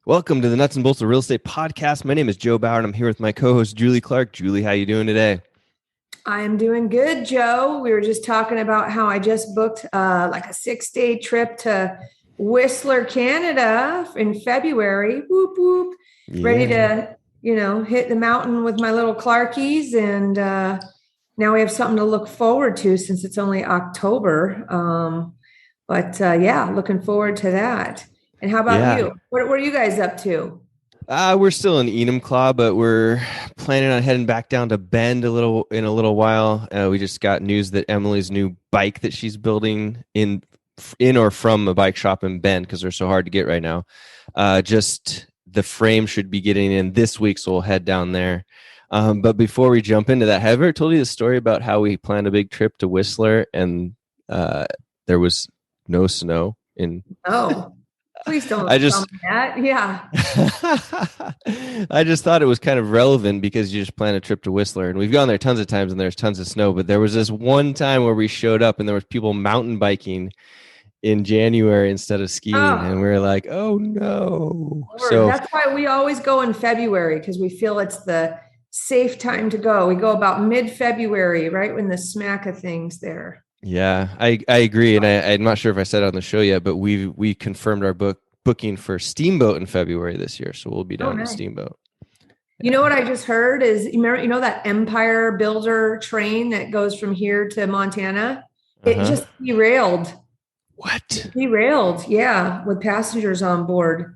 Welcome to the Nuts and Bolts of Real Estate podcast. My name is Joe Bauer, and I'm here with my co-host, Julie Clark. Julie, how you doing today? I'm doing good, Joe. We were just talking about how I just booked like a 6-day trip to Whistler, Canada in February. Whoop, whoop. Yeah. Ready to, hit the mountain with my little Clarkies. And now we have something to look forward to since it's only October. Looking forward to that. And how about you? What are you guys up to? We're still in Enumclaw, but we're planning on heading back down to Bend in a little while. We just got news that Emily's new bike that she's building in or from a bike shop in Bend, because they're so hard to get right now. Just the frame should be getting in this week, so we'll head down there. But before we jump into that, have I ever told you the story about how we planned a big trip to Whistler and there was no snow in? Oh. Please don't tell me that. Yeah. I just thought it was kind of relevant because you just plan a trip to Whistler, and we've gone there tons of times and there's tons of snow, but there was this one time where we showed up and there was people mountain biking in January instead of skiing. And we were like, oh no. So that's why we always go in February, because we feel it's the safe time to go. We go about mid-February, right when the smack of things there. Yeah, I agree. And I'm not sure if I said it on the show yet, but we confirmed our booking for Steamboat in February this year. So we'll be down in Steamboat. You know what I just heard is, that Empire Builder train that goes from here to Montana? It just derailed. What? Derailed, yeah, with passengers on board.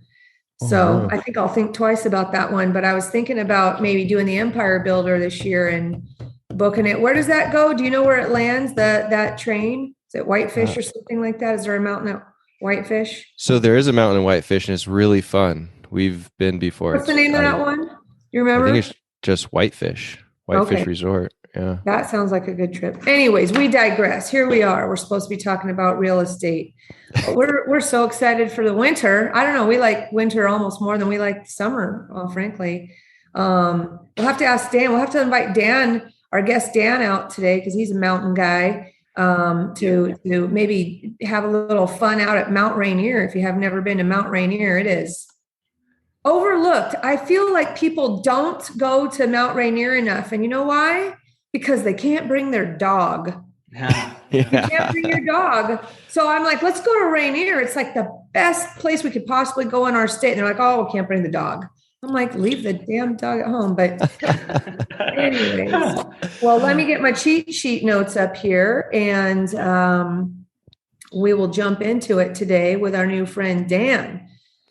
So I think I'll think twice about that one. But I was thinking about maybe doing the Empire Builder this year and booking it. Where does that go? Do you know where it lands? That train? Is it Whitefish or something like that? Is there a mountain at Whitefish? So there is a mountain in Whitefish, and it's really fun. We've been before. What's the name of that one? You remember? I think it's just Whitefish Resort. Yeah. That sounds like a good trip. Anyways, we digress. Here we are. We're supposed to be talking about real estate. But we're so excited for the winter. I don't know. We like winter almost more than we like summer, frankly. We'll have to ask Dan. We'll have to invite Dan, our guest Dan, out today, because he's a mountain guy, to maybe have a little fun out at Mount Rainier. If you have never been to Mount Rainier, it is overlooked. I feel like people don't go to Mount Rainier enough. And you know why? Because they can't bring their dog. Yeah. You can't bring your dog. So I'm like, let's go to Rainier. It's like the best place we could possibly go in our state. And they're like, oh, we can't bring the dog. I'm like, leave the damn dog at home. But anyways, well, let me get my cheat sheet notes up here, and we will jump into it today with our new friend, Dan.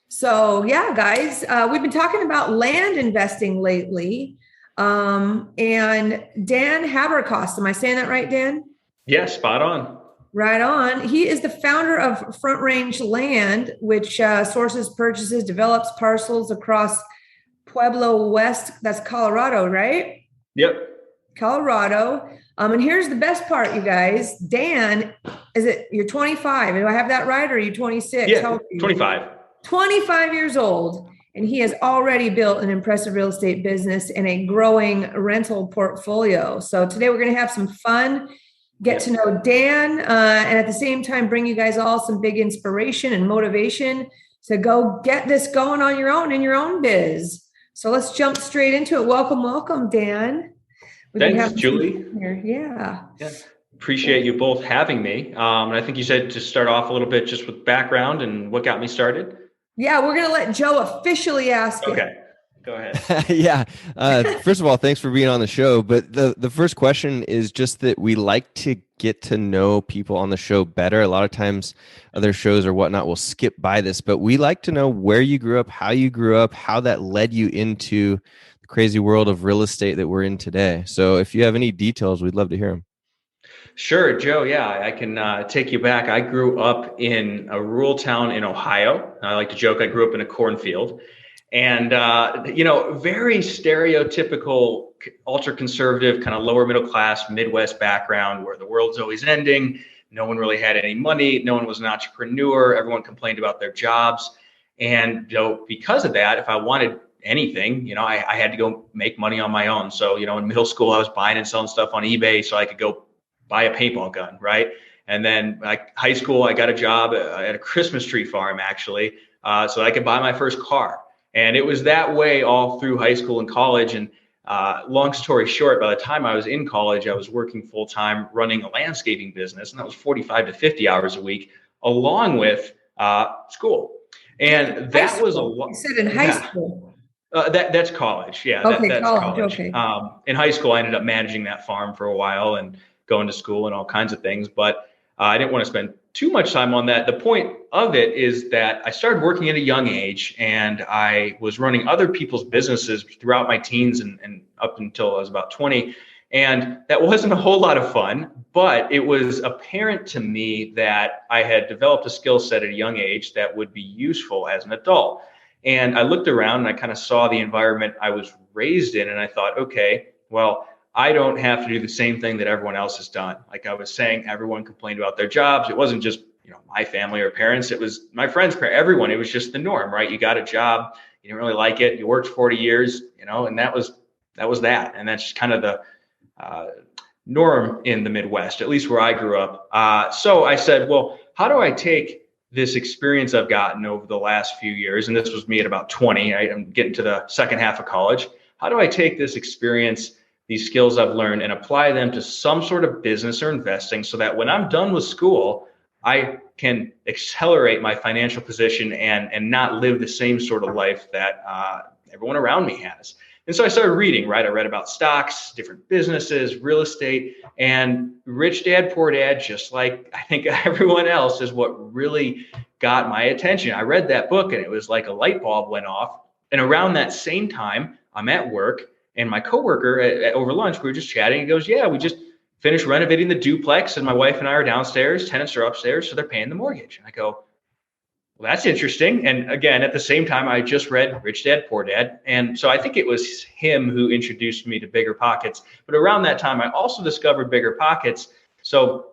So yeah, guys, we've been talking about land investing lately. And Dan Haberkost, am I saying that right, Dan? Yeah, spot on. Right on. He is the founder of Front Range Land, which sources, purchases, develops parcels across Pueblo West. That's Colorado, right? Yep. Colorado. And here's the best part, you guys. Dan, you're 25? Do I have that right? Or are you 26? Yeah, 25. 25 years old. And he has already built an impressive real estate business and a growing rental portfolio. So today we're going to have some fun, get to know Dan, and at the same time, bring you guys all some big inspiration and motivation to go get this going on your own in your own biz. So let's jump straight into it. Welcome, Dan. Thanks, Julie. Yeah. Appreciate you both having me. And I think you said to start off a little bit just with background and what got me started. Yeah, we're going to let Joe officially ask it. Okay, go ahead. Yeah. First of all, thanks for being on the show. But the first question is just that we like to get to know people on the show better. A lot of times other shows or whatnot will skip by this, but we like to know where you grew up, how you grew up, how that led you into the crazy world of real estate that we're in today. So if you have any details, we'd love to hear them. Sure, Joe. Yeah, I can take you back. I grew up in a rural town in Ohio. I like to joke I grew up in a cornfield. And, very stereotypical, ultra conservative, kind of lower middle class, Midwest background where the world's always ending. No one really had any money. No one was an entrepreneur. Everyone complained about their jobs. And, because of that, if I wanted anything, I had to go make money on my own. So, in middle school, I was buying and selling stuff on eBay so I could go buy a paintball gun, right? And then high school, I got a job at a Christmas tree farm, actually, so I could buy my first car. And it was that way all through high school and college. And long story short, by the time I was in college, I was working full time running a landscaping business, and that was 45 to 50 hours a week, along with school. And that was a lot. You said in high school. That's college. Yeah, Okay, that's college. Okay. In high school, I ended up managing that farm for a while and going to school and all kinds of things. But I didn't want to spend too much time on that. The point of it is that I started working at a young age, and I was running other people's businesses throughout my teens and up until I was about 20. And that wasn't a whole lot of fun, but it was apparent to me that I had developed a skill set at a young age that would be useful as an adult. And I looked around and I kind of saw the environment I was raised in, and I thought, okay, well, I don't have to do the same thing that everyone else has done. Like I was saying, everyone complained about their jobs. It wasn't just, my family or parents. It was my friends, everyone. It was just the norm, right? You got a job, you didn't really like it. You worked 40 years, and that was that. And that's kind of the norm in the Midwest, at least where I grew up. So I said, well, how do I take this experience I've gotten over the last few years? And this was me at about 20. I'm getting to the second half of college. How do I take this experience, these skills I've learned, and apply them to some sort of business or investing so that when I'm done with school, I can accelerate my financial position and not live the same sort of life that everyone around me has. And so I started reading, right? I read about stocks, different businesses, real estate, and Rich Dad, Poor Dad, just like I think everyone else, is what really got my attention. I read that book and it was like a light bulb went off. And around that same time, I'm at work and my coworker over lunch, we were just chatting. He goes, yeah, we just finished renovating the duplex and my wife and I are downstairs, tenants are upstairs, so they're paying the mortgage. And I go, well, that's interesting. And again, at the same time, I just read Rich Dad, Poor Dad. And so I think it was him who introduced me to Bigger Pockets. But around that time, I also discovered Bigger Pockets. So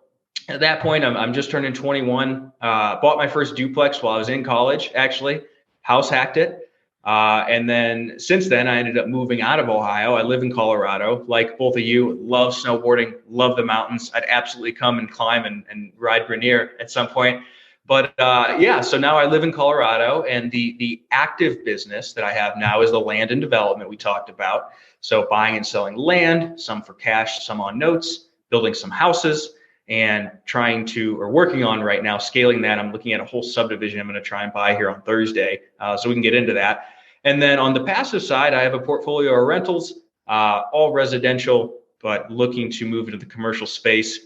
at that point, I'm just turning 21, bought my first duplex while I was in college, actually, house hacked it. And then since then, I ended up moving out of Ohio. I live in Colorado. Like both of you, love snowboarding, love the mountains. I'd absolutely come and climb and ride Rainier at some point. But so now I live in Colorado, and the active business that I have now is the land and development we talked about. So buying and selling land, some for cash, some on notes, building some houses, and working on right now, scaling that. I'm looking at a whole subdivision I'm going to try and buy here on Thursday, so we can get into that. And then on the passive side, I have a portfolio of rentals, all residential, but looking to move into the commercial space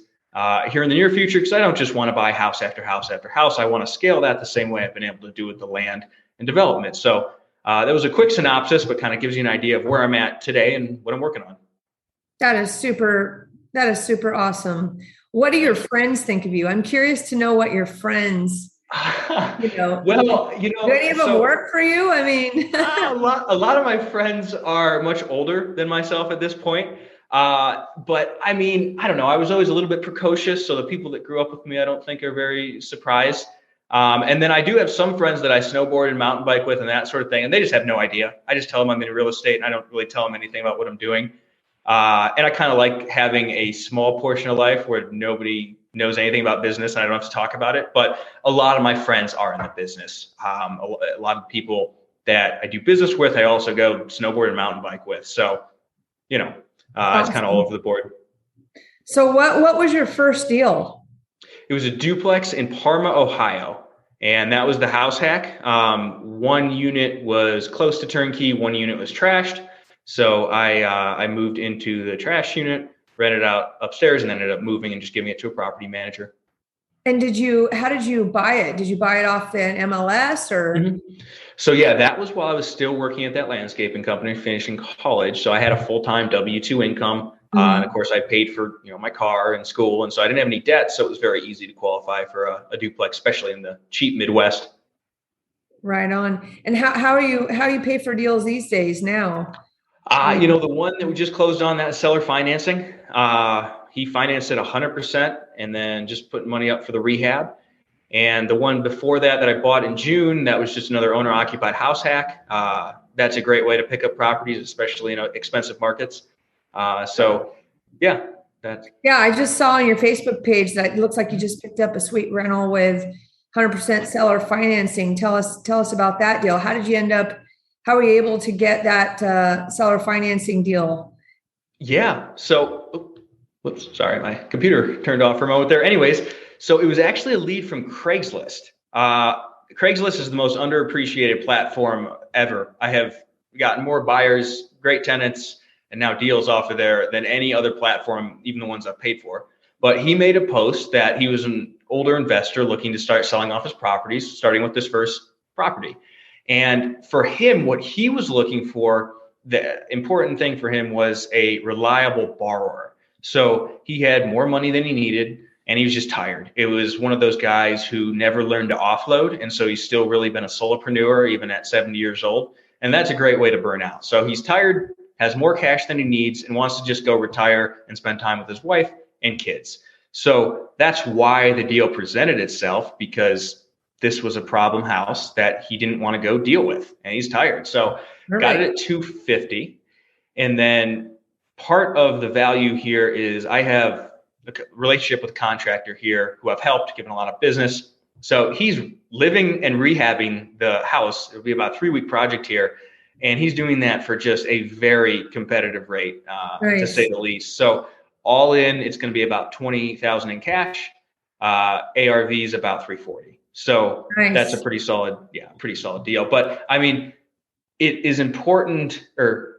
here in the near future, because I don't just want to buy house after house after house. I want to scale that the same way I've been able to do with the land and development. So that was a quick synopsis, but kind of gives you an idea of where I'm at today and what I'm working on. That is super awesome. What do your friends think of you? I'm curious to know what your friends, well, do any of them work for you? I mean, a lot of my friends are much older than myself at this point. But I mean, I don't know. I was always a little bit precocious. So the people that grew up with me, I don't think are very surprised. And then I do have some friends that I snowboard and mountain bike with and that sort of thing. And they just have no idea. I just tell them I'm in real estate and I don't really tell them anything about what I'm doing. And I kind of like having a small portion of life where nobody knows anything about business and I don't have to talk about it. But a lot of my friends are in the business. A lot of people that I do business with, I also go snowboard and mountain bike with. So, it's kind of all over the board. So what was your first deal? It was a duplex in Parma, Ohio. And that was the house hack. One unit was close to turnkey. One unit was trashed. So I moved into the trash unit, rented out upstairs, and then ended up moving and just giving it to a property manager. And how did you buy it? Did you buy it off the MLS or? Mm-hmm. So yeah, that was while I was still working at that landscaping company, finishing college. So I had a full-time W-2 income. And of course I paid for, my car and school. And so I didn't have any debt. So it was very easy to qualify for a duplex, especially in the cheap Midwest. Right on. And how do you pay for deals these days now? The one that we just closed on, that seller financing, he financed it 100% and then just put money up for the rehab. And the one before that I bought in June, that was just another owner occupied house hack. That's a great way to pick up properties, especially in expensive markets. I just saw on your Facebook page that it looks like you just picked up a sweet rental with 100% seller financing. Tell us about that deal. How did you end up how were you able to get that seller financing deal? Yeah. So, whoops, sorry, my computer turned off for a moment there. Anyways, so it was actually a lead from Craigslist. Craigslist is the most underappreciated platform ever. I have gotten more buyers, great tenants, and now deals off of there than any other platform, even the ones I've paid for. But he made a post that he was an older investor looking to start selling off his properties, starting with this first property. And for him, what he was looking for, the important thing for him was a reliable borrower. So he had more money than he needed, and he was just tired. It was one of those guys who never learned to offload. And so he's still really been a solopreneur, even at 70 years old. And that's a great way to burn out. So he's tired, has more cash than he needs, and wants to just go retire and spend time with his wife and kids. So that's why the deal presented itself, because this was a problem house that he didn't want to go deal with, and he's tired. So got it at 250. And then part of the value here is I have a relationship with a contractor here who I've helped, given a lot of business. So he's living and rehabbing the house. It'll be about a 3-week project here. And he's doing that for just a very competitive rate, to say the least. So all in, it's going to be about $20,000 in cash. ARV is about 340. So that's a pretty solid deal. But I mean, it is important, or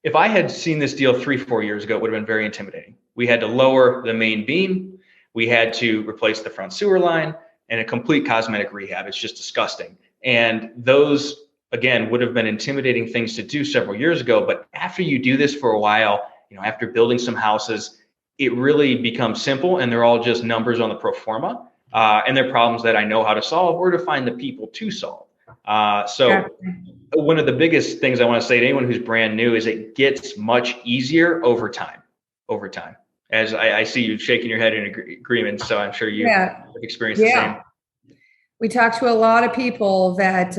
if I had seen this deal 3-4 years ago, it would have been very intimidating. We had to lower the main beam. We had to replace the front sewer line and a complete cosmetic rehab. It's just disgusting. And those, again, would have been intimidating things to do several years ago. But after you do this for a while, after building some houses, it really becomes simple, and they're all just numbers on the pro forma. And they're problems that I know how to solve or to find the people to solve. One of the biggest things I want to say to anyone who's brand new is it gets much easier over time. As I see you shaking your head in agreement. So I'm sure you have experienced the same. We talk to a lot of people that,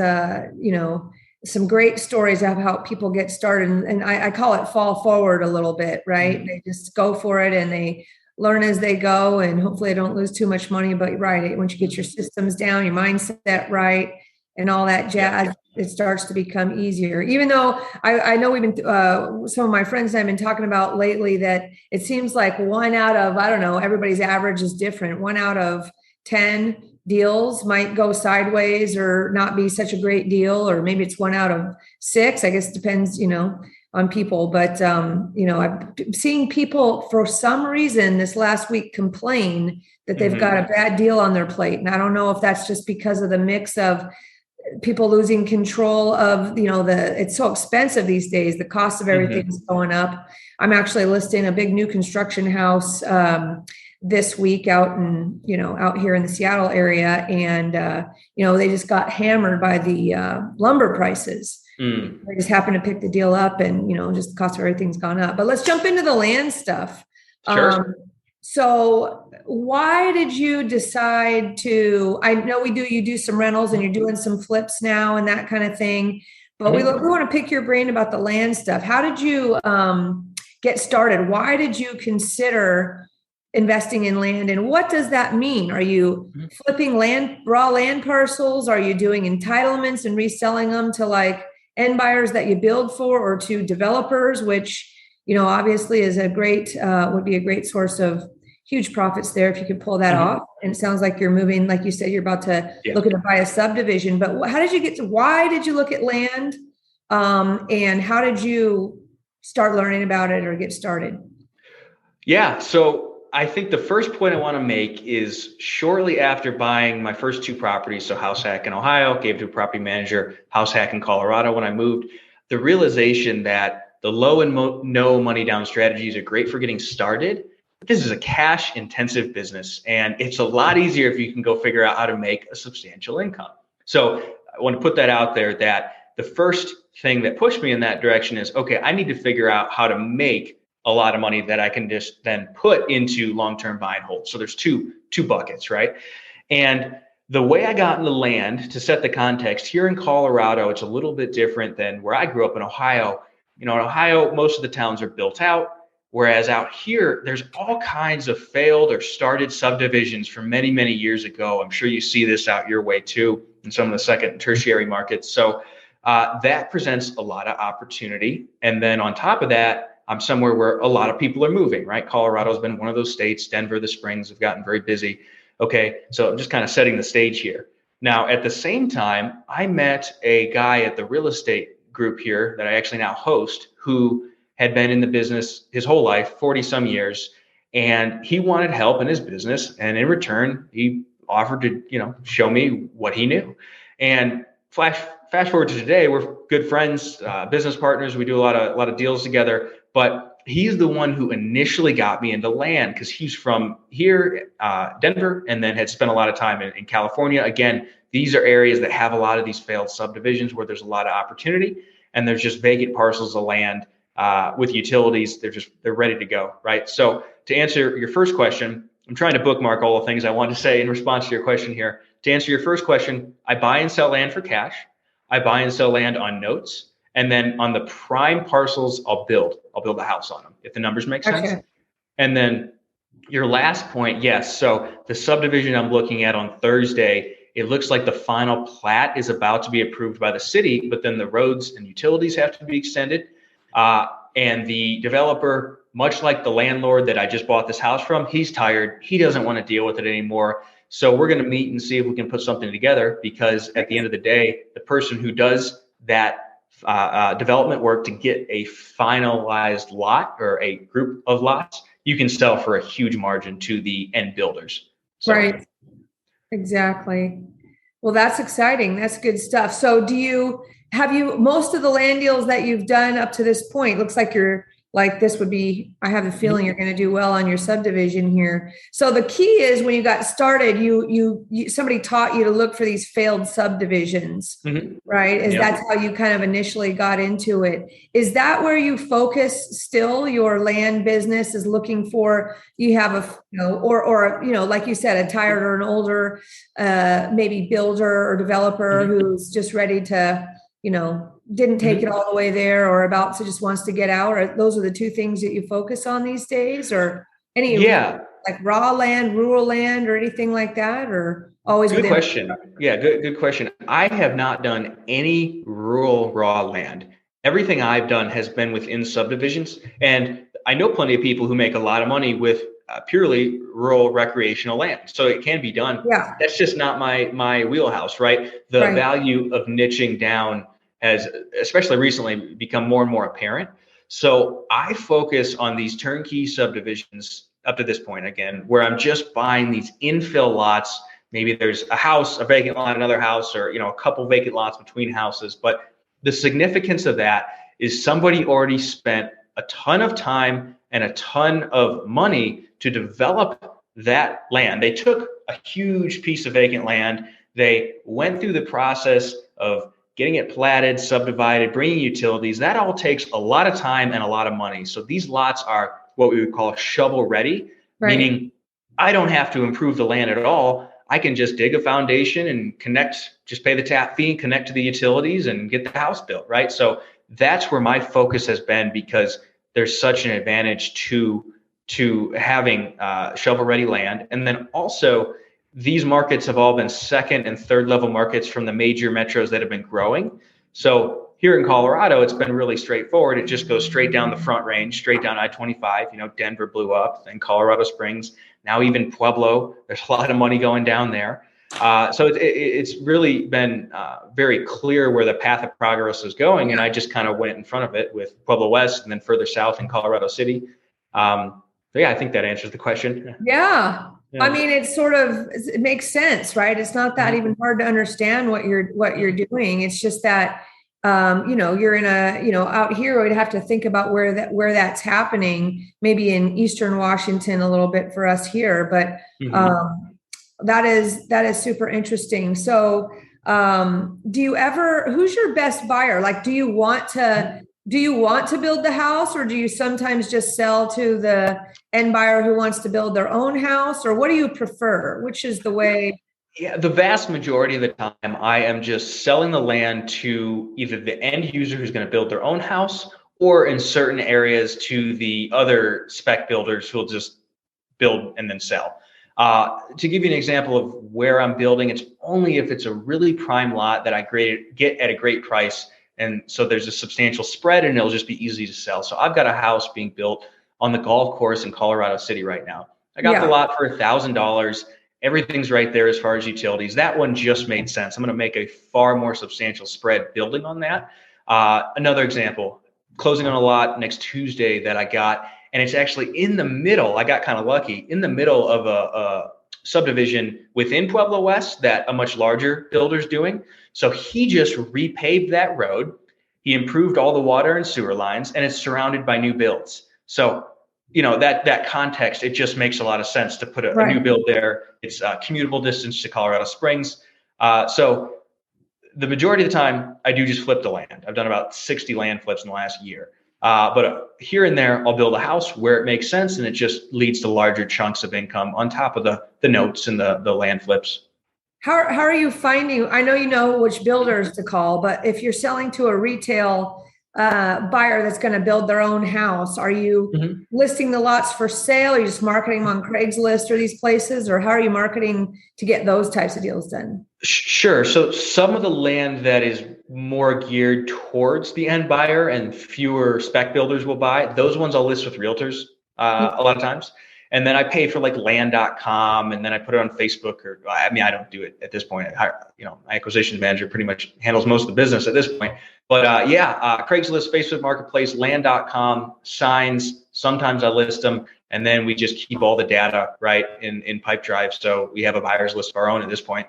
some great stories of how people get started. And I call it fall forward a little bit, right? Mm-hmm. They just go for it and they learn as they go, and hopefully they don't lose too much money. But once you get your systems down, your mindset right, and all that jazz, it starts to become easier. Even though I know we've been, some of my friends I've been talking about lately, that it seems like 1 out of, I don't know, everybody's average is different. 1 out of 10 deals might go sideways or not be such a great deal, or maybe it's 1 out of 6. I guess it depends, on people. But, I'm seeing people for some reason this last week complain that they've got a bad deal on their plate. And I don't know if that's just because of the mix of people losing control of, it's so expensive these days. The cost of everything is going up. I'm actually listing a big new construction house this week out here in the Seattle area. And, they just got hammered by the lumber prices. I just happened to pick the deal up, and, just the cost of everything's gone up. But let's jump into the land stuff. Sure. So why did you decide to, I know you do some rentals and you're doing some flips now and that kind of thing, but we want to pick your brain about the land stuff. How did you get started? Why did you consider investing in land, and what does that mean? Are you flipping raw land parcels? Are you doing entitlements and reselling them to end buyers that you build for, or to developers, which, obviously is would be a great source of huge profits there if you could pull that off. And it sounds like you're moving, like you said, you're about to looking to buy a subdivision. But why did you look at land? And how did you start learning about it or get started? Yeah. So I think the first point I want to make is shortly after buying my first 2 properties, so house hack in Ohio, gave to a property manager, house hack in Colorado when I moved, the realization that the low and no money down strategies are great for getting started. But this is a cash intensive business, and it's a lot easier if you can go figure out how to make a substantial income. So I want to put that out there, that the first thing that pushed me in that direction is, okay, I need to figure out how to make a lot of money that I can just then put into long-term buy and hold. So there's two buckets, right? And the way I got into land, to set the context, here in Colorado, it's a little bit different than where I grew up in Ohio. In Ohio, most of the towns are built out, whereas out here, there's all kinds of failed or started subdivisions from many, many years ago. I'm sure you see this out your way too in some of the second and tertiary markets. So that presents a lot of opportunity. And then on top of that, I'm somewhere where a lot of people are moving, right? Colorado has been one of those states. Denver, the Springs have gotten very busy. Okay, so I'm just kind of setting the stage here. Now, at the same time, I met a guy at the real estate group here that I actually now host, who had been in the business his whole life, 40 some years, and he wanted help in his business. And in return, he offered to, show me what he knew. And fast forward to today, we're good friends, business partners. We do a lot of deals together. But he's the one who initially got me into land, because he's from here, Denver, and then had spent a lot of time in California. Again, these are areas that have a lot of these failed subdivisions where there's a lot of opportunity, and there's just vacant parcels of land with utilities. They're ready to go, right? So to answer your first question, I'm trying to bookmark all the things I want to say in response to your question here. To answer your first question, I buy and sell land for cash. I buy and sell land on notes. And then on the prime parcels, I'll build a house on them, if the numbers make sense. Okay. And then your last point, yes. So the subdivision I'm looking at on Thursday, it looks like the final plat is about to be approved by the city, but then the roads and utilities have to be extended. And the developer, much like the landlord that I just bought this house from, he's tired. He doesn't want to deal with it anymore. So we're going to meet and see if we can put something together, because at the end of the day, the person who does that development work to get a finalized lot or a group of lots, you can sell for a huge margin to the end builders. So, right. Exactly. Well, that's exciting. That's good stuff. So have you, most of the land deals that you've done up to this point, looks like this would be, I have a feeling you're going to do well on your subdivision here. So the key is, when you got started, somebody taught you to look for these failed subdivisions, right? That's how you kind of initially got into it. Is that where you focus still? Your land business is looking for, you have or like you said, a tired or an older, maybe builder or developer who's just ready to, didn't take it all the way there, or about to just wants to get out, or those are the two things that you focus on these days, or any like raw land, rural land, or anything like that, or always? Good question. Yeah, good question. I have not done any rural raw land. Everything I've done has been within subdivisions, and I know plenty of people who make a lot of money with purely rural recreational land. So it can be done. Yeah. That's just not my wheelhouse, right? The value of niching down has, especially recently, become more and more apparent. So I focus on these turnkey subdivisions up to this point, again, where I'm just buying these infill lots. Maybe there's a house, a vacant lot, another house, or a couple vacant lots between houses. But the significance of that is somebody already spent a ton of time and a ton of money to develop that land. They took a huge piece of vacant land. They went through the process of getting it platted, subdivided, bringing utilities. That all takes a lot of time and a lot of money. So these lots are what we would call shovel ready, meaning I don't have to improve the land at all. I can just dig a foundation and just pay the tap fee, connect to the utilities, and get the house built, right? So that's where my focus has been, because there's such an advantage to having shovel-ready land. And then also, these markets have all been second and third level markets from the major metros that have been growing. So here in Colorado, it's been really straightforward. It just goes straight down the Front Range, straight down I-25. Denver blew up, then Colorado Springs, now even Pueblo. There's a lot of money going down there. So it's really been very clear where the path of progress is going. And I just kind of went in front of it with Pueblo West, and then further south in Colorado City. So yeah, I think that answers the question. Yeah. I mean, it makes sense, right? It's not that even hard to understand what you're doing. It's just that, you're in out here, we'd have to think about where that's happening, maybe in Eastern Washington a little bit for us here, but, that is super interesting. So, who's your best buyer? Like, do you want to build the house, or do you sometimes just sell to the end buyer who wants to build their own house, or what do you prefer? Which is the way? Yeah, the vast majority of the time, I am just selling the land to either the end user who's going to build their own house, or in certain areas to the other spec builders who will just build and then sell. To give you an example of where I'm building, it's only if it's a really prime lot that I get at a great price. And so there's a substantial spread and it'll just be easy to sell. So I've got a house being built on the golf course in Colorado City right now. I got the lot for $1,000. Everything's right there as far as utilities. That one just made sense. I'm going to make a far more substantial spread building on that. Another example, closing on a lot next Tuesday that I got, and it's actually in the middle. I got kind of lucky in the middle of a subdivision within Pueblo West that a much larger builder's doing. So he just repaved that road. He improved all the water and sewer lines, and it's surrounded by new builds. So, that context, it just makes a lot of sense to put a new build there. It's a commutable distance to Colorado Springs. So the majority of the time, I do just flip the land. I've done about 60 land flips in the last year. But here and there, I'll build a house where it makes sense, and it just leads to larger chunks of income on top of the notes and the land flips. How are you finding, I know you know which builders to call, but if you're selling to a retail buyer that's going to build their own house, are you listing the lots for sale? Are you just marketing them on Craigslist or these places? Or how are you marketing to get those types of deals done? Sure. So some of the land that is more geared towards the end buyer and fewer spec builders will buy, those ones I'll list with realtors a lot of times. And then I pay for like land.com, and then I put it on Facebook, I don't do it at this point. My acquisitions manager pretty much handles most of the business at this point. But Craigslist, Facebook Marketplace, land.com, signs. Sometimes I list them, and then we just keep all the data right in Pipedrive. So we have a buyer's list of our own at this point.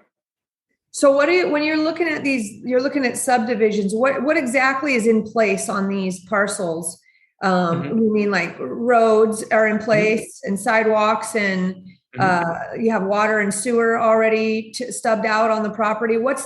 So when you're looking at you're looking at subdivisions, what exactly is in place on these parcels? You mean like roads are in place and sidewalks, and you have water and sewer already stubbed out on the property? What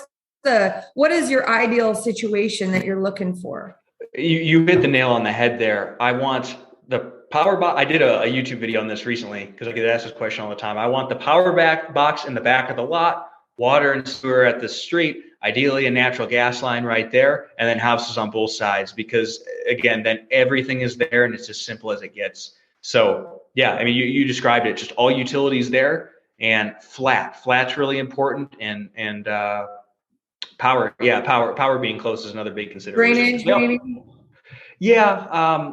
is your ideal situation that you're looking for? You hit the nail on the head there. I want the power box. I did a YouTube video on this recently because I get asked this question all the time. I want the power box in the back of the lot, water and sewer at the street, ideally a natural gas line right there, and then houses on both sides, because again, then everything is there and it's as simple as it gets. So yeah, you described it, just all utilities there and flat's really important, and power being close is another big consideration. Drainage. Yeah.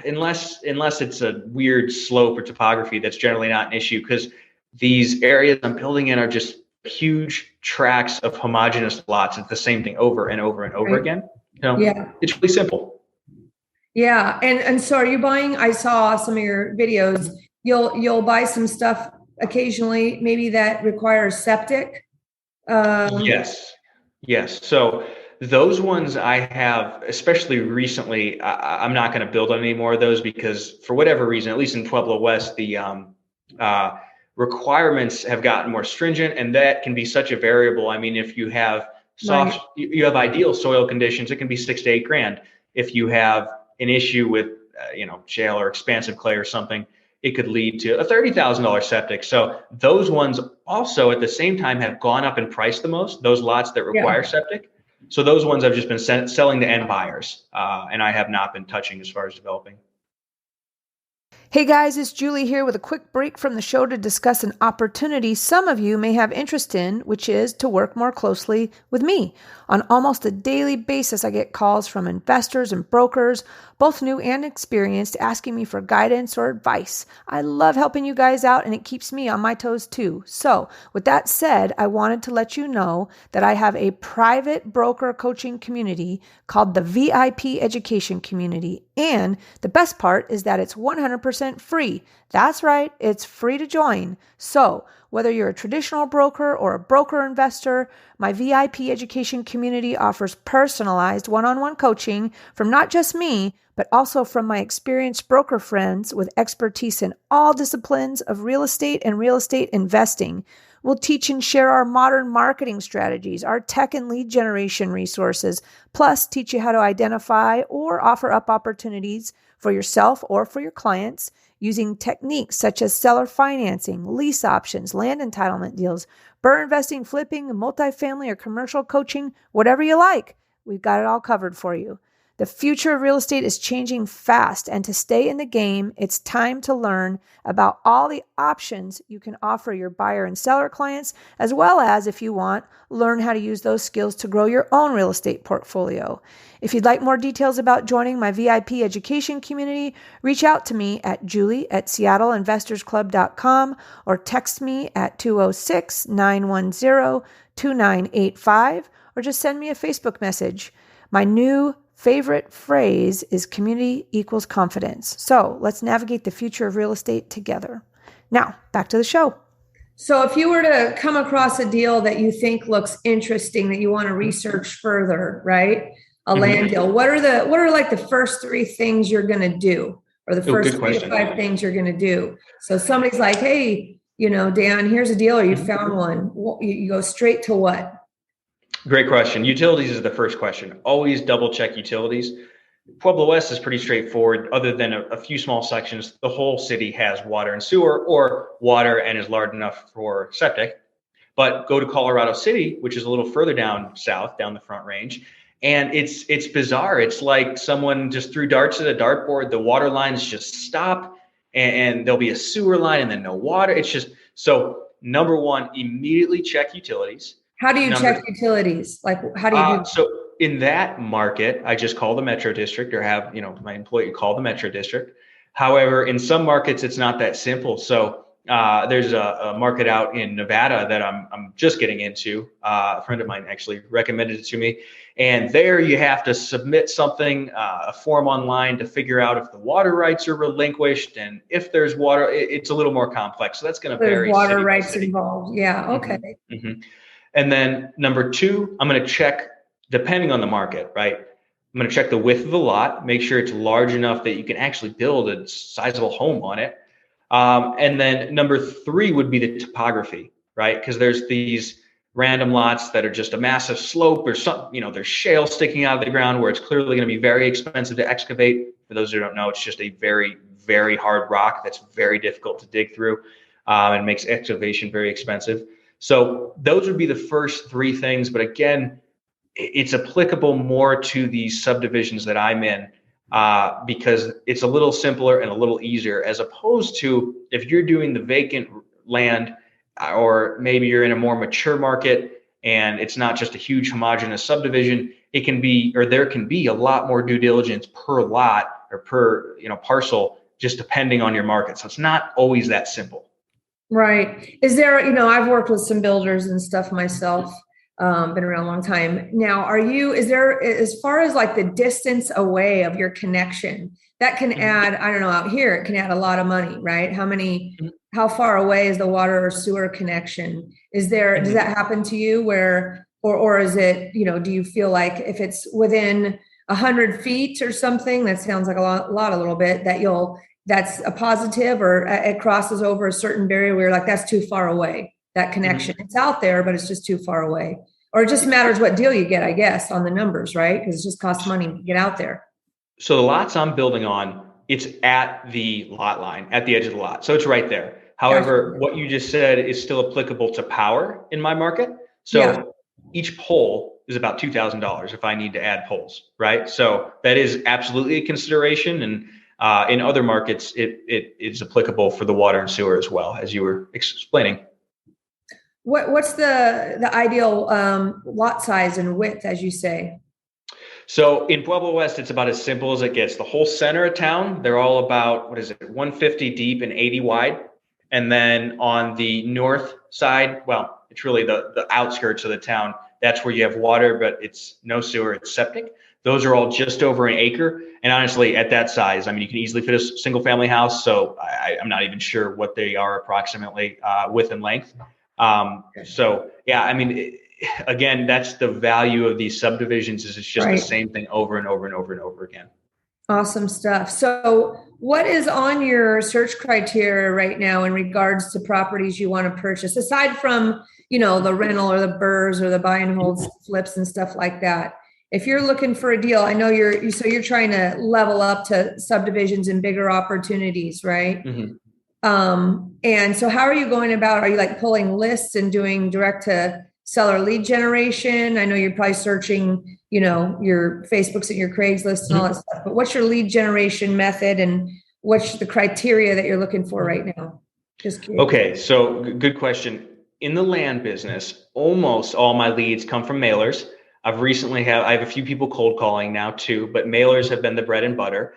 Unless it's a weird slope or topography, that's generally not an issue, because these areas I'm building in are just huge tracts of homogeneous lots. It's the same thing over and over and over again. It's really simple. Yeah. And so are you buying, I saw some of your videos, you'll buy some stuff occasionally, maybe that requires septic. Yes. So those ones I have, especially recently, I'm not going to build on any more of those, because for whatever reason, at least in Pueblo West, the requirements have gotten more stringent, and that can be such a variable. If you have you have ideal soil conditions, it can be $6,000 to $8,000. If you have an issue with, shale or expansive clay or something, it could lead to a $30,000 septic. So those ones also at the same time have gone up in price the most, those lots that require septic. So those ones I've just been selling to end buyers, and I have not been touching as far as developing. Hey guys, it's Julie here with a quick break from the show to discuss an opportunity some of you may have interest in, which is to work more closely with me. On almost a daily basis, I get calls from investors and brokers, both new and experienced, asking me for guidance or advice. I love helping you guys out, and it keeps me on my toes too. So with that said, I wanted to let you know that I have a private broker coaching community called the VIP Education Community. And the best part is that it's 100% free. That's right, it's free to join. So whether you're a traditional broker or a broker investor, my VIP education community offers personalized one-on-one coaching from not just me, but also from my experienced broker friends with expertise in all disciplines of real estate and real estate investing. We'll teach and share our modern marketing strategies, our tech and lead generation resources, plus teach you how to identify or offer up opportunities for yourself or for your clients using techniques such as seller financing, lease options, land entitlement deals, BRRRR investing, flipping, multifamily or commercial coaching, whatever you like. We've got it all covered for you. The future of real estate is changing fast, and to stay in the game, it's time to learn about all the options you can offer your buyer and seller clients, as well as, if you want, learn how to use those skills to grow your own real estate portfolio. If you'd like more details about joining my VIP education community, reach out to me at julie@seattleinvestorsclub.com or text me at 206-910-2985 or just send me a Facebook message. My new favorite phrase is community equals confidence. So let's navigate the future of real estate together. Now, back to the show. So if you were to come across a deal that you think looks interesting, that you want to research further, right? A land deal. What are like the first 3 things you're going to do, or the first 3 to 5 things you're going to do? So somebody's like, hey, Dan, here's a deal, or you found one. You go straight to what? Great question. Utilities is the first question. Always double check utilities. Pueblo West is pretty straightforward. Other than a few small sections, the whole city has water and sewer, or water and is large enough for septic. But go to Colorado City, which is a little further down south, down the Front Range, and it's bizarre. It's like someone just threw darts at a dartboard. The water lines just stop, and there'll be a sewer line and then no water. It's just, so number one, immediately check utilities. How do you check utilities? Like, how do you do that? So in that market, I just call the Metro District, or have, my employee call the Metro District. However, in some markets, it's not that simple. So there's a market out in Nevada that I'm just getting into. A friend of mine actually recommended it to me. And there you have to submit something, a form online, to figure out if the water rights are relinquished, and if there's water. It's a little more complex. So that's going to vary. Water rights involved. Yeah. Okay. Mm-hmm. And then number 2, I'm going to check, depending on the market, right? I'm going to check the width of the lot, make sure it's large enough that you can actually build a sizable home on it. And then number 3 would be the topography, right? Because there's these random lots that are just a massive slope, or some, there's shale sticking out of the ground, where it's clearly going to be very expensive to excavate. For those who don't know, it's just a very, very hard rock that's very difficult to dig through, and makes excavation very expensive. So those would be the first 3 things. But again, it's applicable more to these subdivisions that I'm in, because it's a little simpler and a little easier, as opposed to if you're doing the vacant land, or maybe you're in a more mature market and it's not just a huge homogeneous subdivision. It can be, or there can be, a lot more due diligence per lot or per parcel, just depending on your market. So it's not always that simple. Right. Is there, I've worked with some builders and stuff myself, been around a long time. Now, is there, as far as like the distance away of your connection, that can add, I don't know, out here, it can add a lot of money, right? How far away is the water or sewer connection? Does that happen to you or is it, do you feel like if it's within 100 feet or something, that sounds like a little bit, that's a positive, or it crosses over a certain barrier where you're like, that's too far away, that connection. It's out there, but it's just too far away. Or it just matters what deal you get, I guess, on the numbers, right? Because it just costs money to get out there. So the lots I'm building on, it's at the lot line, at the edge of the lot. So it's right there. However, what you just said is still applicable to power in my market. So each pole is about $2,000 if I need to add poles, right? So that is absolutely a consideration. And in other markets, it is applicable for the water and sewer as well, as you were explaining. What's the ideal lot size and width, as you say? So in Pueblo West, it's about as simple as it gets. The whole center of town, they're all about, 150 deep and 80 wide. And then on the north side, well, it's really the outskirts of the town. That's where you have water, but it's no sewer, it's septic. Those are all just over an acre. And honestly, at that size, you can easily fit a single family house. So I'm not even sure what they are approximately width and length. So yeah, again, that's the value of these subdivisions, is it's just the same thing over and over and over and over again. Awesome stuff. So what is on your search criteria right now in regards to properties you want to purchase, aside from, the rental or the BRRRRs or the buy and hold flips and stuff like that? If you're looking for a deal, I know you're trying to level up to subdivisions and bigger opportunities, right? Mm-hmm. And so how are you going about, are you like pulling lists and doing direct to seller lead generation? I know you're probably searching, your Facebooks and your Craigslist and all that stuff, but what's your lead generation method and what's the criteria that you're looking for right now? Just curious. Okay, so good question. In the land business, almost all my leads come from mailers. I have a few people cold calling now too, but mailers have been the bread and butter.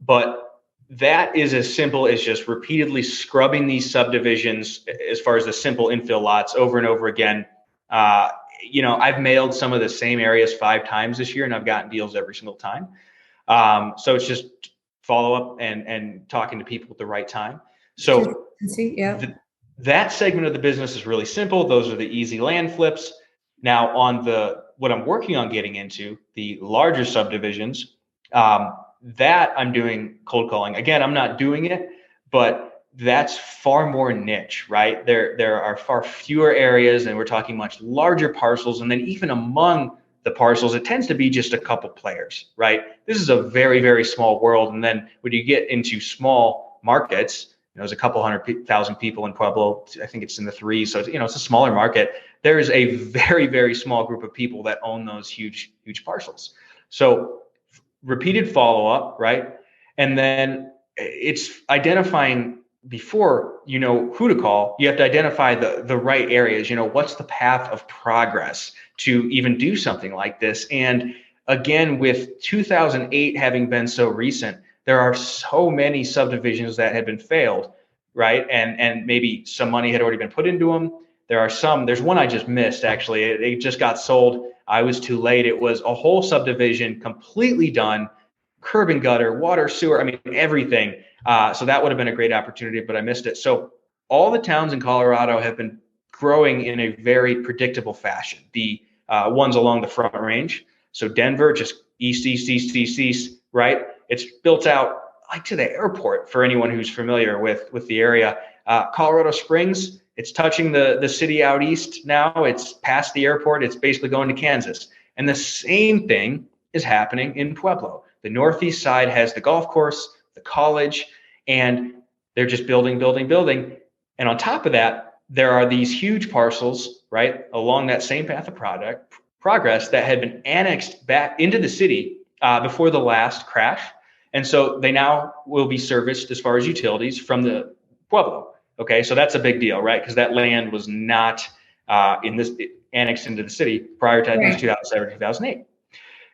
But that is as simple as just repeatedly scrubbing these subdivisions as far as the simple infill lots over and over again. I've mailed some of the same areas 5 times this year, and I've gotten deals every single time. So it's just follow up and talking to people at the right time. So that segment of the business is really simple. Those are the easy land flips. Now on what I'm working on getting into, the larger subdivisions, that I'm doing cold calling. Again, I'm not doing it, but that's far more niche, right? There are far fewer areas, and we're talking much larger parcels. And then even among the parcels, it tends to be just a couple players, right? This is a very, very small world. And then when you get into small markets, there's a couple 100,000 people in Pueblo. I think it's in the 3s. So, it's a smaller market. There is a very, very small group of people that own those huge, huge parcels. So repeated follow-up, right? And then it's identifying before you know who to call, you have to identify the right areas. What's the path of progress to even do something like this? And again, with 2008 having been so recent, there are so many subdivisions that had been failed, right? And maybe some money had already been put into them. There's one I just missed, actually. It just got sold. I was too late. It was a whole subdivision, completely done, curb and gutter, water, sewer, everything. So that would have been a great opportunity, but I missed it. So all the towns in Colorado have been growing in a very predictable fashion. The ones along the Front Range. So Denver, just east, right? It's built out like to the airport for anyone who's familiar with the area. Colorado Springs, it's touching the city out east now. It's past the airport. It's basically going to Kansas. And the same thing is happening in Pueblo. The northeast side has the golf course, the college, and they're just building. And on top of that, there are these huge parcels, right, along that same path of progress that had been annexed back into the city before the last crash. And so they now will be serviced as far as utilities from the Pueblo. Okay, so that's a big deal, right? Because that land was not annexed into the city prior to 2007, 2008.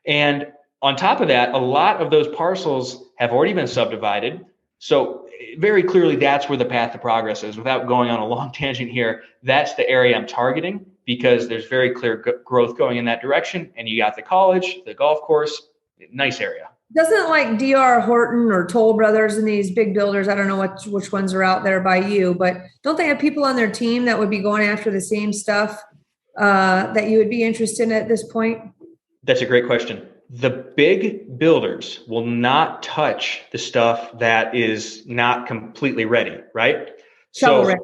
And on top of that, a lot of those parcels have already been subdivided. So very clearly, that's where the path to progress is. Without going on a long tangent here, that's the area I'm targeting because there's very clear growth going in that direction. And you got the college, the golf course, nice area. Doesn't like D.R. Horton or Toll Brothers and these big builders, I don't know which ones are out there by you, but don't they have people on their team that would be going after the same stuff that you would be interested in at this point? That's a great question. The big builders will not touch the stuff that is not completely ready, right? Shovel ready.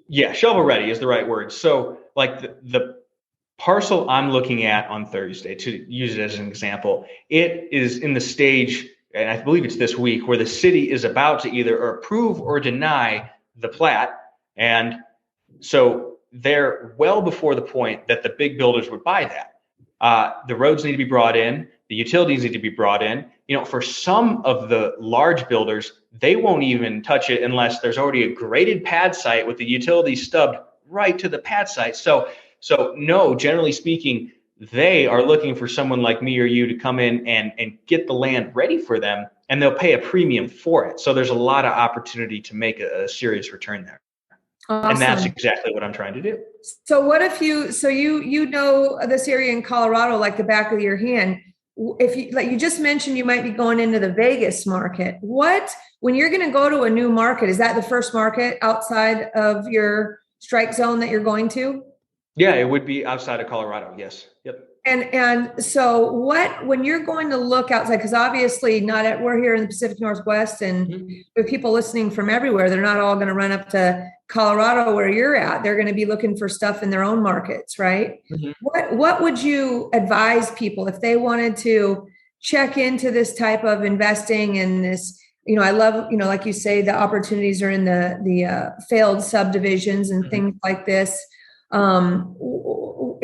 Yeah, shovel ready is the right word. So like the parcel I'm looking at on Thursday, to use it as an example, it is in the stage, and I believe it's this week, where the city is about to either approve or deny the plat. And so they're well before the point that the big builders would buy that. The roads need to be brought in. The utilities need to be brought in. For some of the large builders, they won't even touch it unless there's already a graded pad site with the utilities stubbed right to the pad site. So no, generally speaking, they are looking for someone like me or you to come in and get the land ready for them, and they'll pay a premium for it. So there's a lot of opportunity to make a serious return there. Awesome. And that's exactly what I'm trying to do. So what if you know this area in Colorado like the back of your hand? If you, like you just mentioned, you might be going into the Vegas market. When you're going to go to a new market, is that the first market outside of your strike zone that you're going to? Yeah, it would be outside of Colorado. Yes. Yep. And so when you're going to look outside, because obviously we're here in the Pacific Northwest and with people listening from everywhere, they're not all going to run up to Colorado where you're at. They're going to be looking for stuff in their own markets, right? Mm-hmm. What would you advise people if they wanted to check into this type of investing in this? I love, like you say, the opportunities are in the failed subdivisions and things like this.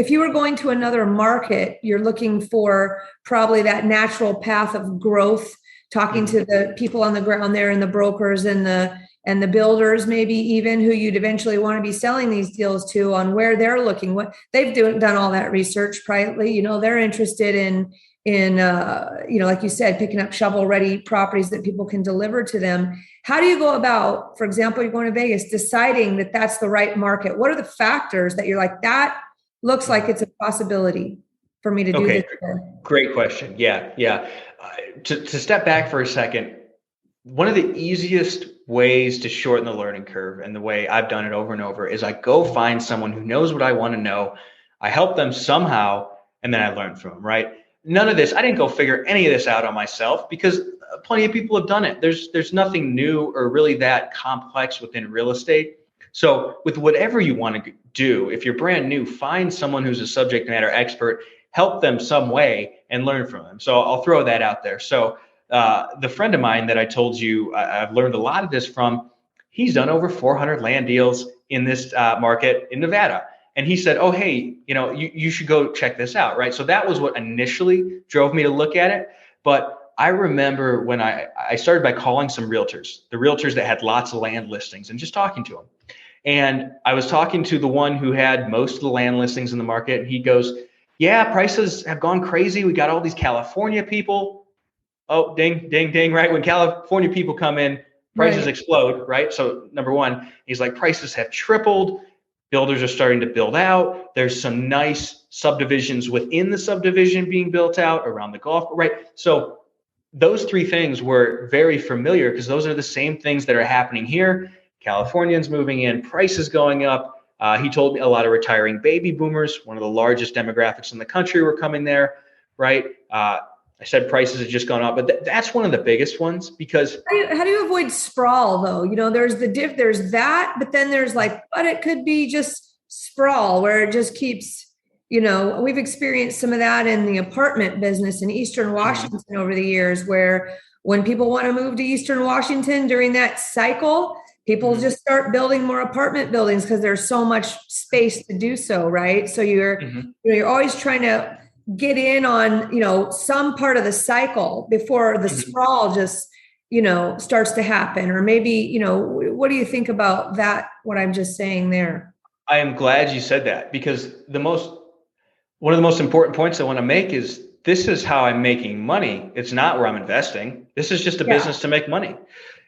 if you were going to another market, you're looking for probably that natural path of growth, talking to the people on the ground there and the brokers and the builders, maybe even who you'd eventually want to be selling these deals to, on where they're looking, what they've done all that research privately. They're interested in like you said, picking up shovel ready properties that people can deliver to them. How do you go about, for example, you're going to Vegas, deciding that that's the right market? What are the factors that you're like, that looks like it's a possibility for me to do this? Great question. Yeah. To step back for a second, one of the easiest ways to shorten the learning curve, and the way I've done it over and over, is I go find someone who knows what I want to know. I help them somehow, and then I learn from them, right? None of this, I didn't go figure any of this out on myself, because plenty of people have done it. There's nothing new or really that complex within real estate. So with whatever you want to do, if you're brand new, find someone who's a subject matter expert, help them some way, and learn from them. So I'll throw that out there. So the friend of mine that I told you I've learned a lot of this from, he's done over 400 land deals in this market in Nevada. And he said, oh, hey, you should go check this out, right? So that was what initially drove me to look at it. But I remember when I started by calling some realtors, the realtors that had lots of land listings, and just talking to them. And I was talking to the one who had most of the land listings in the market. And he goes, yeah, prices have gone crazy. We got all these California people. Oh, ding, ding, ding, right? When California people come in, prices explode, right? So number one, he's like, prices have tripled. Builders are starting to build out. There's some nice subdivisions within the subdivision being built out around the golf, right? So those three things were very familiar, because those are the same things that are happening here. Californians moving in, prices going up. He told me a lot of retiring baby boomers, one of the largest demographics in the country, were coming there, right? I said prices have just gone up, but that's one of the biggest ones, because how do you avoid sprawl though? There's there's that, but then there's but it could be just sprawl where it just keeps, we've experienced some of that in the apartment business in Eastern Washington over the years, where when people want to move to Eastern Washington during that cycle, people just start building more apartment buildings because there's so much space to do so, right? So you're always trying to get in on, some part of the cycle before the sprawl just, starts to happen. Or maybe, what do you think about that, what I'm just saying there? I am glad you said that, because one of the most important points I want to make is, this is how I'm making money. It's not where I'm investing. This is just a business to make money.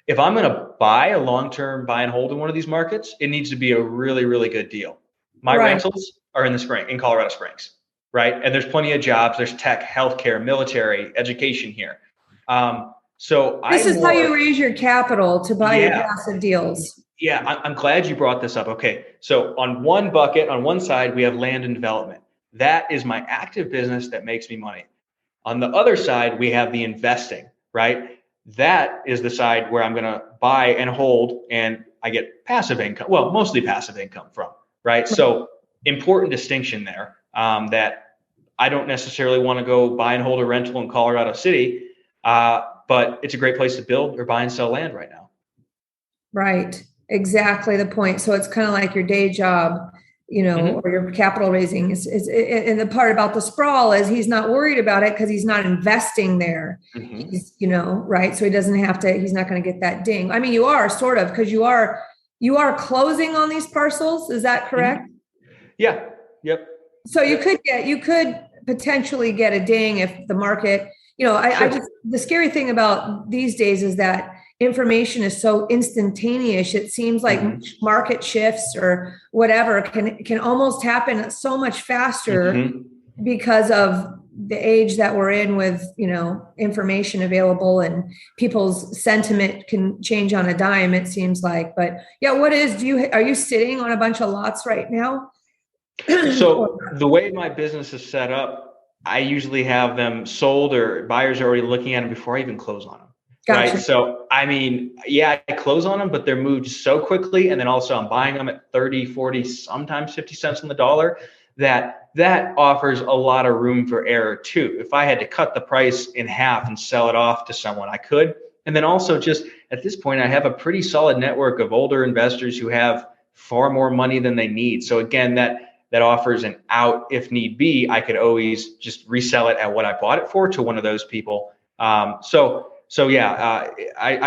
If I'm going to buy a long-term buy and hold in one of these markets, it needs to be a really, really good deal. My rentals are in Colorado Springs. Right. And there's plenty of jobs. There's tech, healthcare, military, education here. So this is how you raise your capital to buy your passive deals. Yeah, I'm glad you brought this up. Okay. So on one bucket, on one side, we have land and development. That is my active business that makes me money. On the other side, we have the investing, right? That is the side where I'm going to buy and hold, and I get passive income. Well, mostly passive income from, right? So important distinction there, that I don't necessarily want to go buy and hold a rental in Colorado City, but it's a great place to build or buy and sell land right now. Right. Exactly the point. So it's kind of like your day job, or your capital raising and the part about the sprawl is he's not worried about it because he's not investing there. He's, right. So he doesn't have to, he's not going to get that ding. I mean, you are sort of, because you are closing on these parcels. Is that correct? Yeah. Yep. So you could potentially get a ding if the market, the scary thing about these days is that information is so instantaneous. It seems like market shifts or whatever can almost happen so much faster because of the age that we're in with, information available, and people's sentiment can change on a dime, it seems like. But are you sitting on a bunch of lots right now? So the way my business is set up, I usually have them sold or buyers are already looking at them before I even close on them. Gotcha. Right. So, I mean, I close on them, but they're moved so quickly. And then also I'm buying them at 30, 40, sometimes 50 cents on the dollar, that offers a lot of room for error too. If I had to cut the price in half and sell it off to someone, I could. And then also, just at this point, I have a pretty solid network of older investors who have far more money than they need. So again, that that offers an out if need be, I could always just resell it at what I bought it for to one of those people. I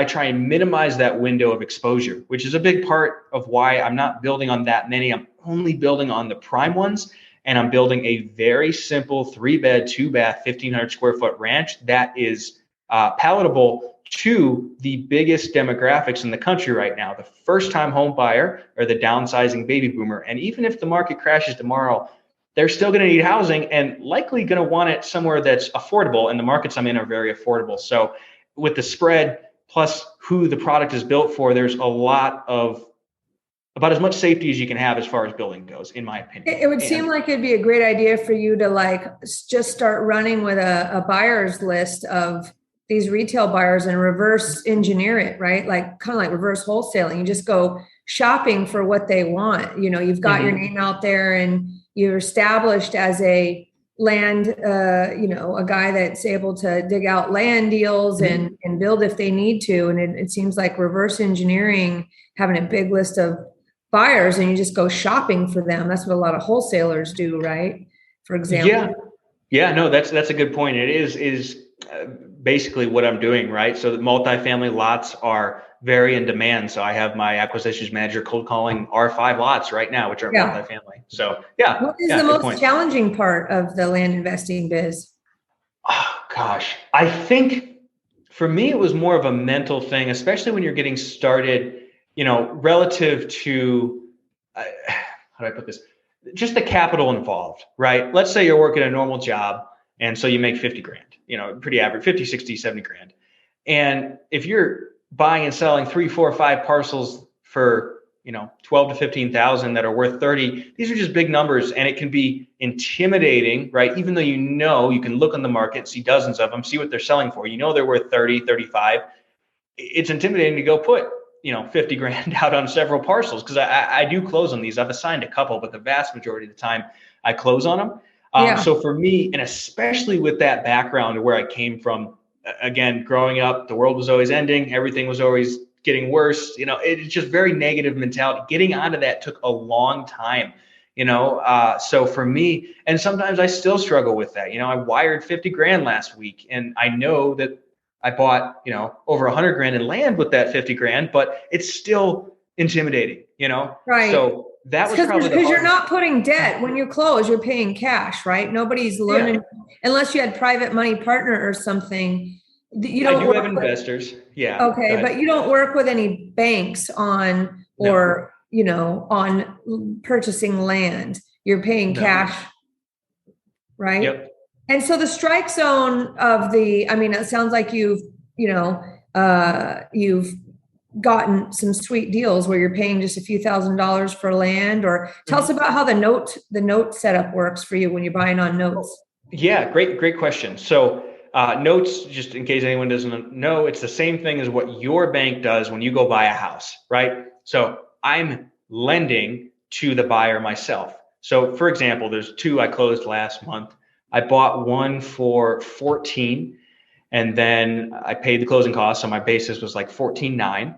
try and minimize that window of exposure, which is a big part of why I'm not building on that many. I'm only building on the prime ones, and I'm building a very simple 3-bed, 2-bath, 1,500 square foot ranch that is palatable to the biggest demographics in the country right now, the first-time home buyer or the downsizing baby boomer. And even if the market crashes tomorrow, they're still going to need housing and likely going to want it somewhere that's affordable. And the markets I'm in are very affordable. So with the spread plus who the product is built for, there's a lot of about as much safety as you can have as far as building goes, in my opinion. It would seem like it'd be a great idea for you to like just start running with a buyer's list of these retail buyers and reverse engineer it, right? Like kind of like reverse wholesaling. You just go shopping for what they want. You know, you've got your name out there and you're established as a land, a guy that's able to dig out land deals and build if they need to. And it seems like reverse engineering, having a big list of buyers and you just go shopping for them. That's what a lot of wholesalers do, right? For example. Yeah, no, that's a good point. It is basically what I'm doing, right? So the multifamily lots are very in demand. So I have my acquisitions manager cold calling R5 lots right now, which are multifamily. So What is the most challenging part of the land investing biz? Oh, gosh, I think for me, it was more of a mental thing, especially when you're getting started, relative to, how do I put this? Just the capital involved, right? Let's say you're working a normal job. And so you make 50 grand, pretty average, 50, 60, 70 grand. And if you're buying and selling 3, 4, 5 parcels for, 12 to 15,000 that are worth 30, these are just big numbers. And it can be intimidating, right? Even though you can look on the market, see dozens of them, see what they're selling for. They're worth 30, 35. It's intimidating to go put, 50 grand out on several parcels because I do close on these. I've assigned a couple, but the vast majority of the time I close on them. So for me, and especially with that background where I came from, again, growing up, the world was always ending. Everything was always getting worse. It's just very negative mentality. Getting onto that took a long time, so for me, and sometimes I still struggle with that. I wired 50 grand last week and I know that I bought, over 100 grand in land with that 50 grand, but it's still intimidating, Right. So that was probably because you're not putting debt when you close, you're paying cash, right? Nobody's loaning unless you had private money partner or something. You don't I do have investors. Yeah. Okay. But you don't work with any banks on, or, on purchasing land. You're paying cash, right? Yep. And so the strike zone of it sounds like you've gotten some sweet deals where you're paying just a few $1,000s for land, or tell us about how the note setup works for you when you're buying on notes. Yeah, great question. So notes, just in case anyone doesn't know, it's the same thing as what your bank does when you go buy a house, right? So I'm lending to the buyer myself. So for example, there's 2 I closed last month. I bought one for 14 and then I paid the closing costs. So my basis was like 14.9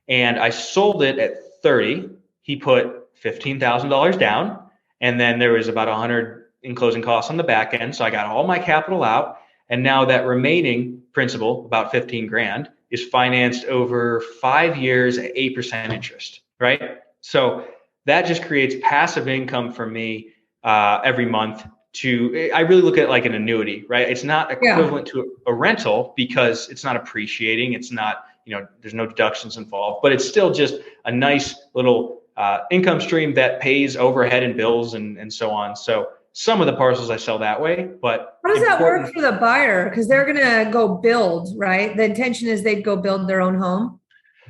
and I sold it at 30. He put $15,000 down and then there was about 100 in closing costs on the back end. So I got all my capital out. And now that remaining principal, about 15 grand, is financed over 5 years at 8% interest, right? So that just creates passive income for me every month. I really look at it like an annuity, right? It's not equivalent to a rental because it's not appreciating. It's not, there's no deductions involved, but it's still just a nice little income stream that pays overhead and bills and so on. So some of the parcels I sell that way, but how does that work for the buyer? Because they're going to go build, right? The intention is they'd go build their own home.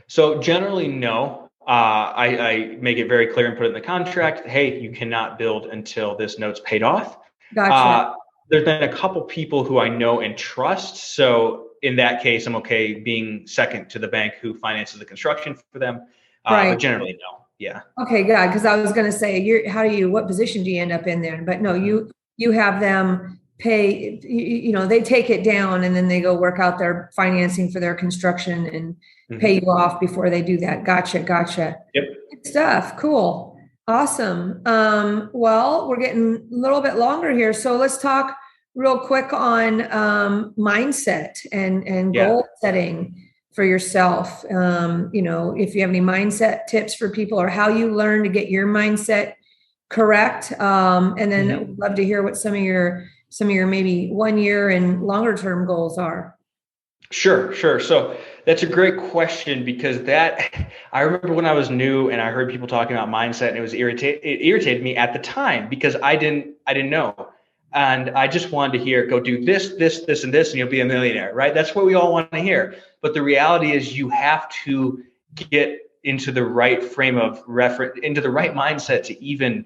So generally, no. I make it very clear and put it in the contract. Hey, you cannot build until this note's paid off. Gotcha. There's been a couple people who I know and trust. So in that case, I'm okay being second to the bank who finances the construction for them. But generally, no. Yeah. Okay, good. Because I was going to say, what position do you end up in there? But no, you have them pay, they take it down and then they go work out their financing for their construction and pay you off before they do that. Gotcha. Yep. Good stuff. Cool. Awesome. Well, we're getting a little bit longer here. So let's talk real quick on mindset and Yeah. goal setting for yourself. If you have any mindset tips for people or how you learn to get your mindset correct. And then I'd love to hear what some of your maybe 1 year and longer term goals are. Sure. So that's a great question because I remember when I was new and I heard people talking about mindset and it irritated me at the time because I didn't know. And I just wanted to hear, go do this, this, and this, and you'll be a millionaire, right? That's what we all want to hear. But the reality is you have to get into the right frame of reference, into the right mindset to even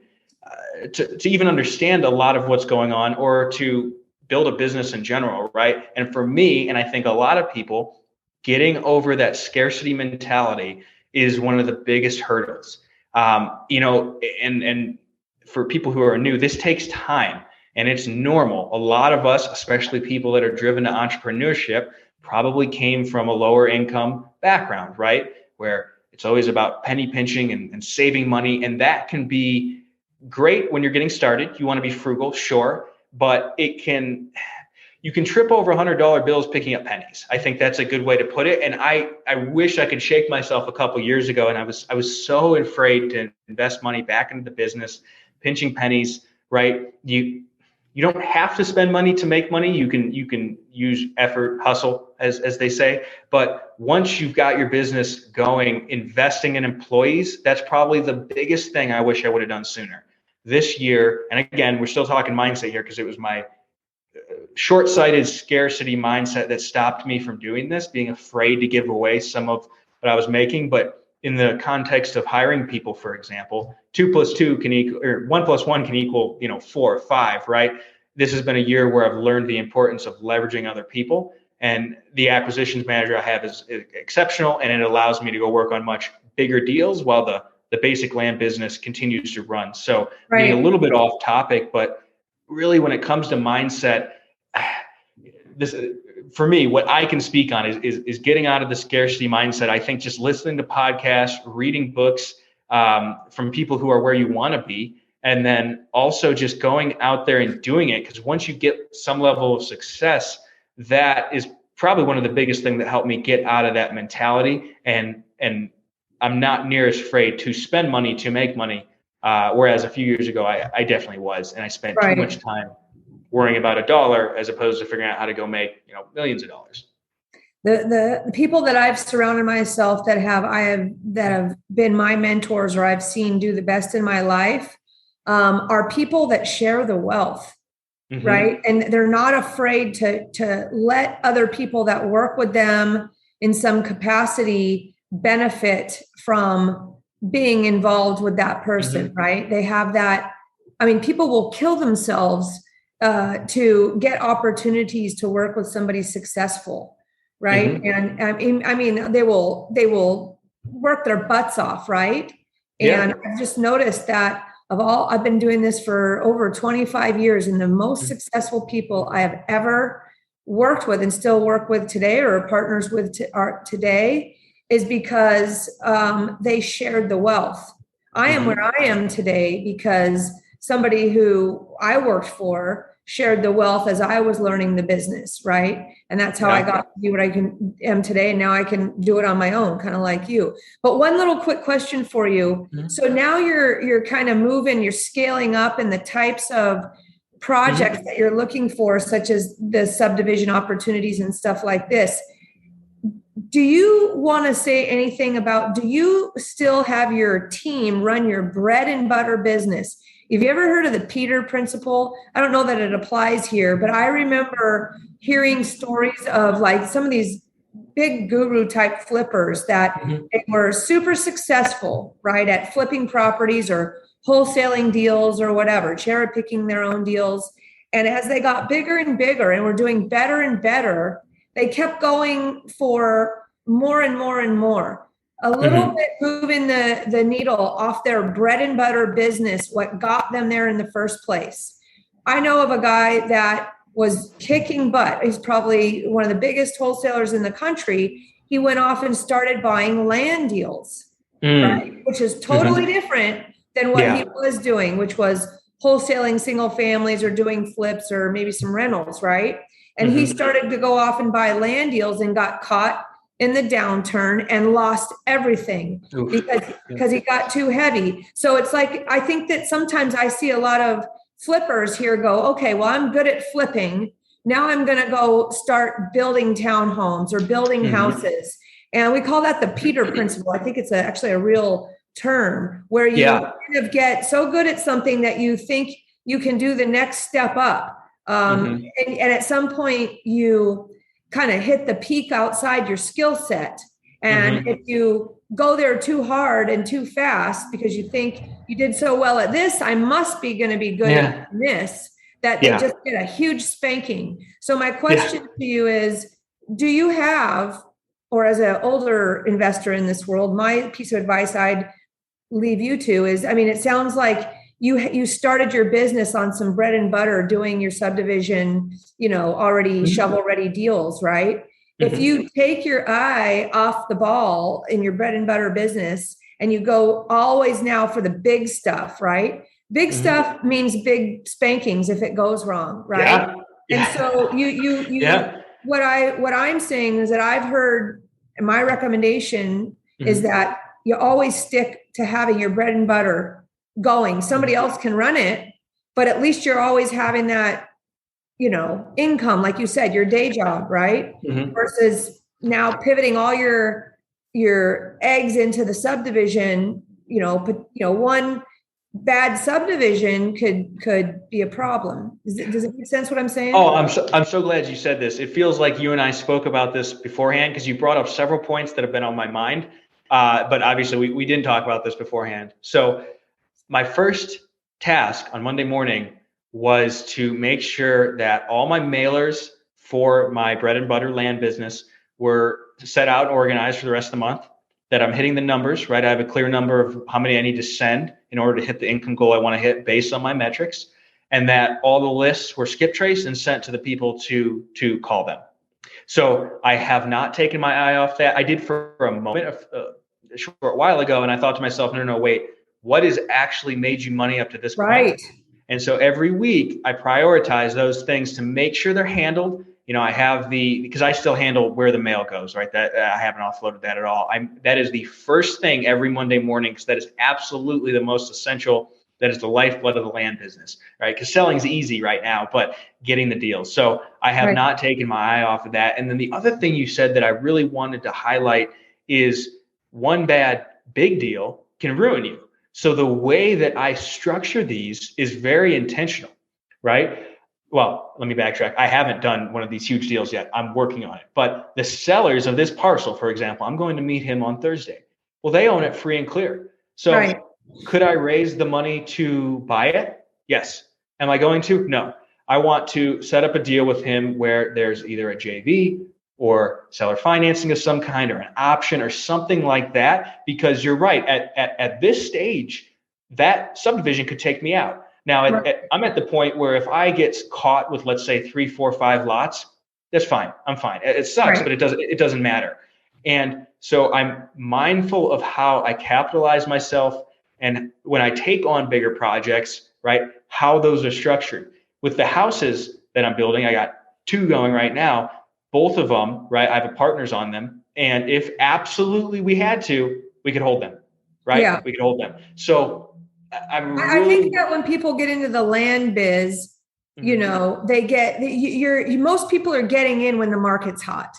understand a lot of what's going on or to build a business in general, right? And for me, and I think a lot of people, getting over that scarcity mentality is one of the biggest hurdles. And for people who are new, this takes time and it's normal. A lot of us, especially people that are driven to entrepreneurship, probably came from a lower income background, right? Where it's always about penny pinching and saving money. And that can be great when you're getting started. You want to be frugal, sure. But you can trip over $100 bills picking up pennies. I think that's a good way to put it. And I wish I could shake myself a couple years ago. And I was so afraid to invest money back into the business, pinching pennies, right? You don't have to spend money to make money. You can use effort, hustle, as they say. But once you've got your business going, investing in employees, that's probably the biggest thing I wish I would have done sooner. This year, and again, we're still talking mindset here because it was my short-sighted scarcity mindset that stopped me from doing this, being afraid to give away some of what I was making. But in the context of hiring people, for example, 2 + 2 can equal, or 1 + 1 can equal, 4 or 5, right? This has been a year where I've learned the importance of leveraging other people, and the acquisitions manager I have is exceptional, and it allows me to go work on much bigger deals while the basic land business continues to run. So being a little bit off topic, but really when it comes to mindset, this, for me, what I can speak on is getting out of the scarcity mindset. I think just listening to podcasts, reading books from people who are where you want to be, and then also just going out there and doing it. Because once you get some level of success, that is probably one of the biggest things that helped me get out of that mentality. And I'm not near as afraid to spend money to make money. Whereas a few years ago, I definitely was, and I spent too much time worrying about $1 as opposed to figuring out how to go make millions of dollars. The people that I've surrounded myself that have been my mentors or I've seen do the best in my life are people that share the wealth, right? And they're not afraid to let other people that work with them in some capacity benefit from being involved with that person, right? They have that. I mean, people will kill themselves to get opportunities to work with somebody successful, right? And I mean, they will work their butts off, right? And I've just noticed that I've been doing this for over 25 years, and the most successful people I have ever worked with and still work with today or are partners with today is because they shared the wealth. I am where I am today because somebody who I worked for shared the wealth as I was learning the business, right? And that's how I got to do what I am today. And now I can do it on my own, kind of like you. But one little quick question for you. So now you're kind of moving, you're scaling up in the types of projects that you're looking for, such as the subdivision opportunities and stuff like this. Do you want to say anything about, do you still have your team run your bread and butter business? Have you ever heard of the Peter principle? I don't know that it applies here, but I remember hearing stories of like some of these big guru type flippers that they were super successful, right, at flipping properties or wholesaling deals or whatever, cherry picking their own deals. And as they got bigger and bigger and were doing better and better, they kept going for more and more and more. A little bit moving the needle off their bread and butter business, what got them there in the first place. I know of a guy that was kicking butt. He's probably one of the biggest wholesalers in the country. He went off and started buying land deals, right? Which is totally different than what he was doing, which was wholesaling single families or doing flips or maybe some rentals, right? And he started to go off and buy land deals and got caught in the downturn and lost everything because he got too heavy. So it's like, I think that sometimes I see a lot of flippers here go, okay, well, I'm good at flipping. Now I'm going to go start building townhomes or building houses. And we call that the Peter principle. I think it's actually a real term where you kind of get so good at something that you think you can do the next step up. And at some point you kind of hit the peak outside your skill set. And if you go there too hard and too fast because you think you did so well at this, I must be going to be good at this, that they just get a huge spanking. So my question to you is, do you have, or as an older investor in this world, my piece of advice I'd leave you to is, I mean, it sounds like you started your business on some bread and butter doing your subdivision, already shovel ready deals, right? If you take your eye off the ball in your bread and butter business and you go always now for the big stuff, right? Big stuff means big spankings if it goes wrong, right? And so what I'm saying is that I've heard, my recommendation is that you always stick to having your bread and butter going. Somebody else can run it, but at least you're always having that, income, like you said, your day job, right? Versus now pivoting all your eggs into the subdivision, one bad subdivision could be a problem. Does it make sense what I'm saying? Oh, I'm so glad you said this. It feels like you and I spoke about this beforehand because you brought up several points that have been on my mind. But obviously we didn't talk about this beforehand. So my first task on Monday morning was to make sure that all my mailers for my bread and butter land business were set out and organized for the rest of the month, that I'm hitting the numbers, right? I have a clear number of how many I need to send in order to hit the income goal I want to hit based on my metrics, and that all the lists were skip traced and sent to the people to call them. So I have not taken my eye off that. I did for a moment a short while ago, and I thought to myself, no, wait, what has actually made you money up to this point? Right. And so every week I prioritize those things to make sure they're handled. I have because I still handle where the mail goes, right? That I haven't offloaded that at all. That is the first thing every Monday morning, because that is absolutely the most essential. That is the lifeblood of the land business, right? Because selling's easy right now, but getting the deals. So I have not taken my eye off of that. And then the other thing you said that I really wanted to highlight is one bad big deal can ruin you. So the way that I structure these is very intentional, right? Well, let me backtrack. I haven't done one of these huge deals yet. I'm working on it. But the sellers of this parcel, for example, I'm going to meet him on Thursday. Well, they own it free and clear. So could I raise the money to buy it? Yes. Am I going to? No. I want to set up a deal with him where there's either a JV or seller financing of some kind or an option or something like that, because you're right. At this stage, that subdivision could take me out. Now, I'm at the point where if I get caught with, let's say, 3, 4, 5 lots, that's fine. I'm fine. It sucks, but it doesn't matter. And so I'm mindful of how I capitalize myself. And when I take on bigger projects, right, how those are structured. With the houses that I'm building, I got 2 going right now. Both of them, right, I have partners on them. And if absolutely we had to, we could hold them, right? Yeah. We could hold them. So I think that when people get into the land biz, they get, most people are getting in when the market's hot,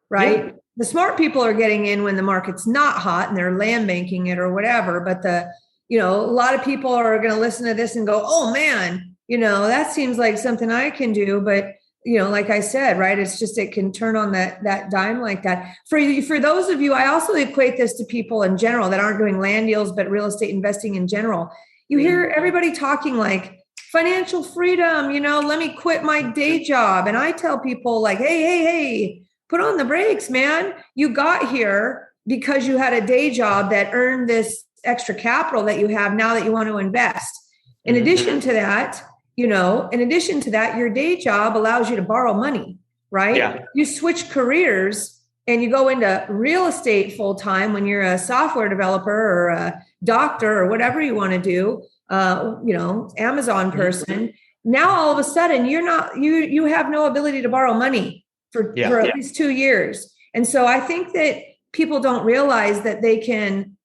right? Yeah. The smart people are getting in when the market's not hot and they're land banking it or whatever. But a lot of people are going to listen to this and go, oh man, that seems like something I can do. But like I said, right, it's just, it can turn on that dime like that. For those of you, I also equate this to people in general that aren't doing land deals, but real estate investing in general. You hear everybody talking like financial freedom, let me quit my day job. And I tell people like, hey, put on the brakes, man. You got here because you had a day job that earned this extra capital that you have now that you want to invest. In addition to that, your day job allows you to borrow money, right? Yeah. You switch careers and you go into real estate full time when you're a software developer or a doctor or whatever you want to do, Amazon person. Now all of a sudden you have no ability to borrow money for at least 2 years. And so I think that people don't realize that they can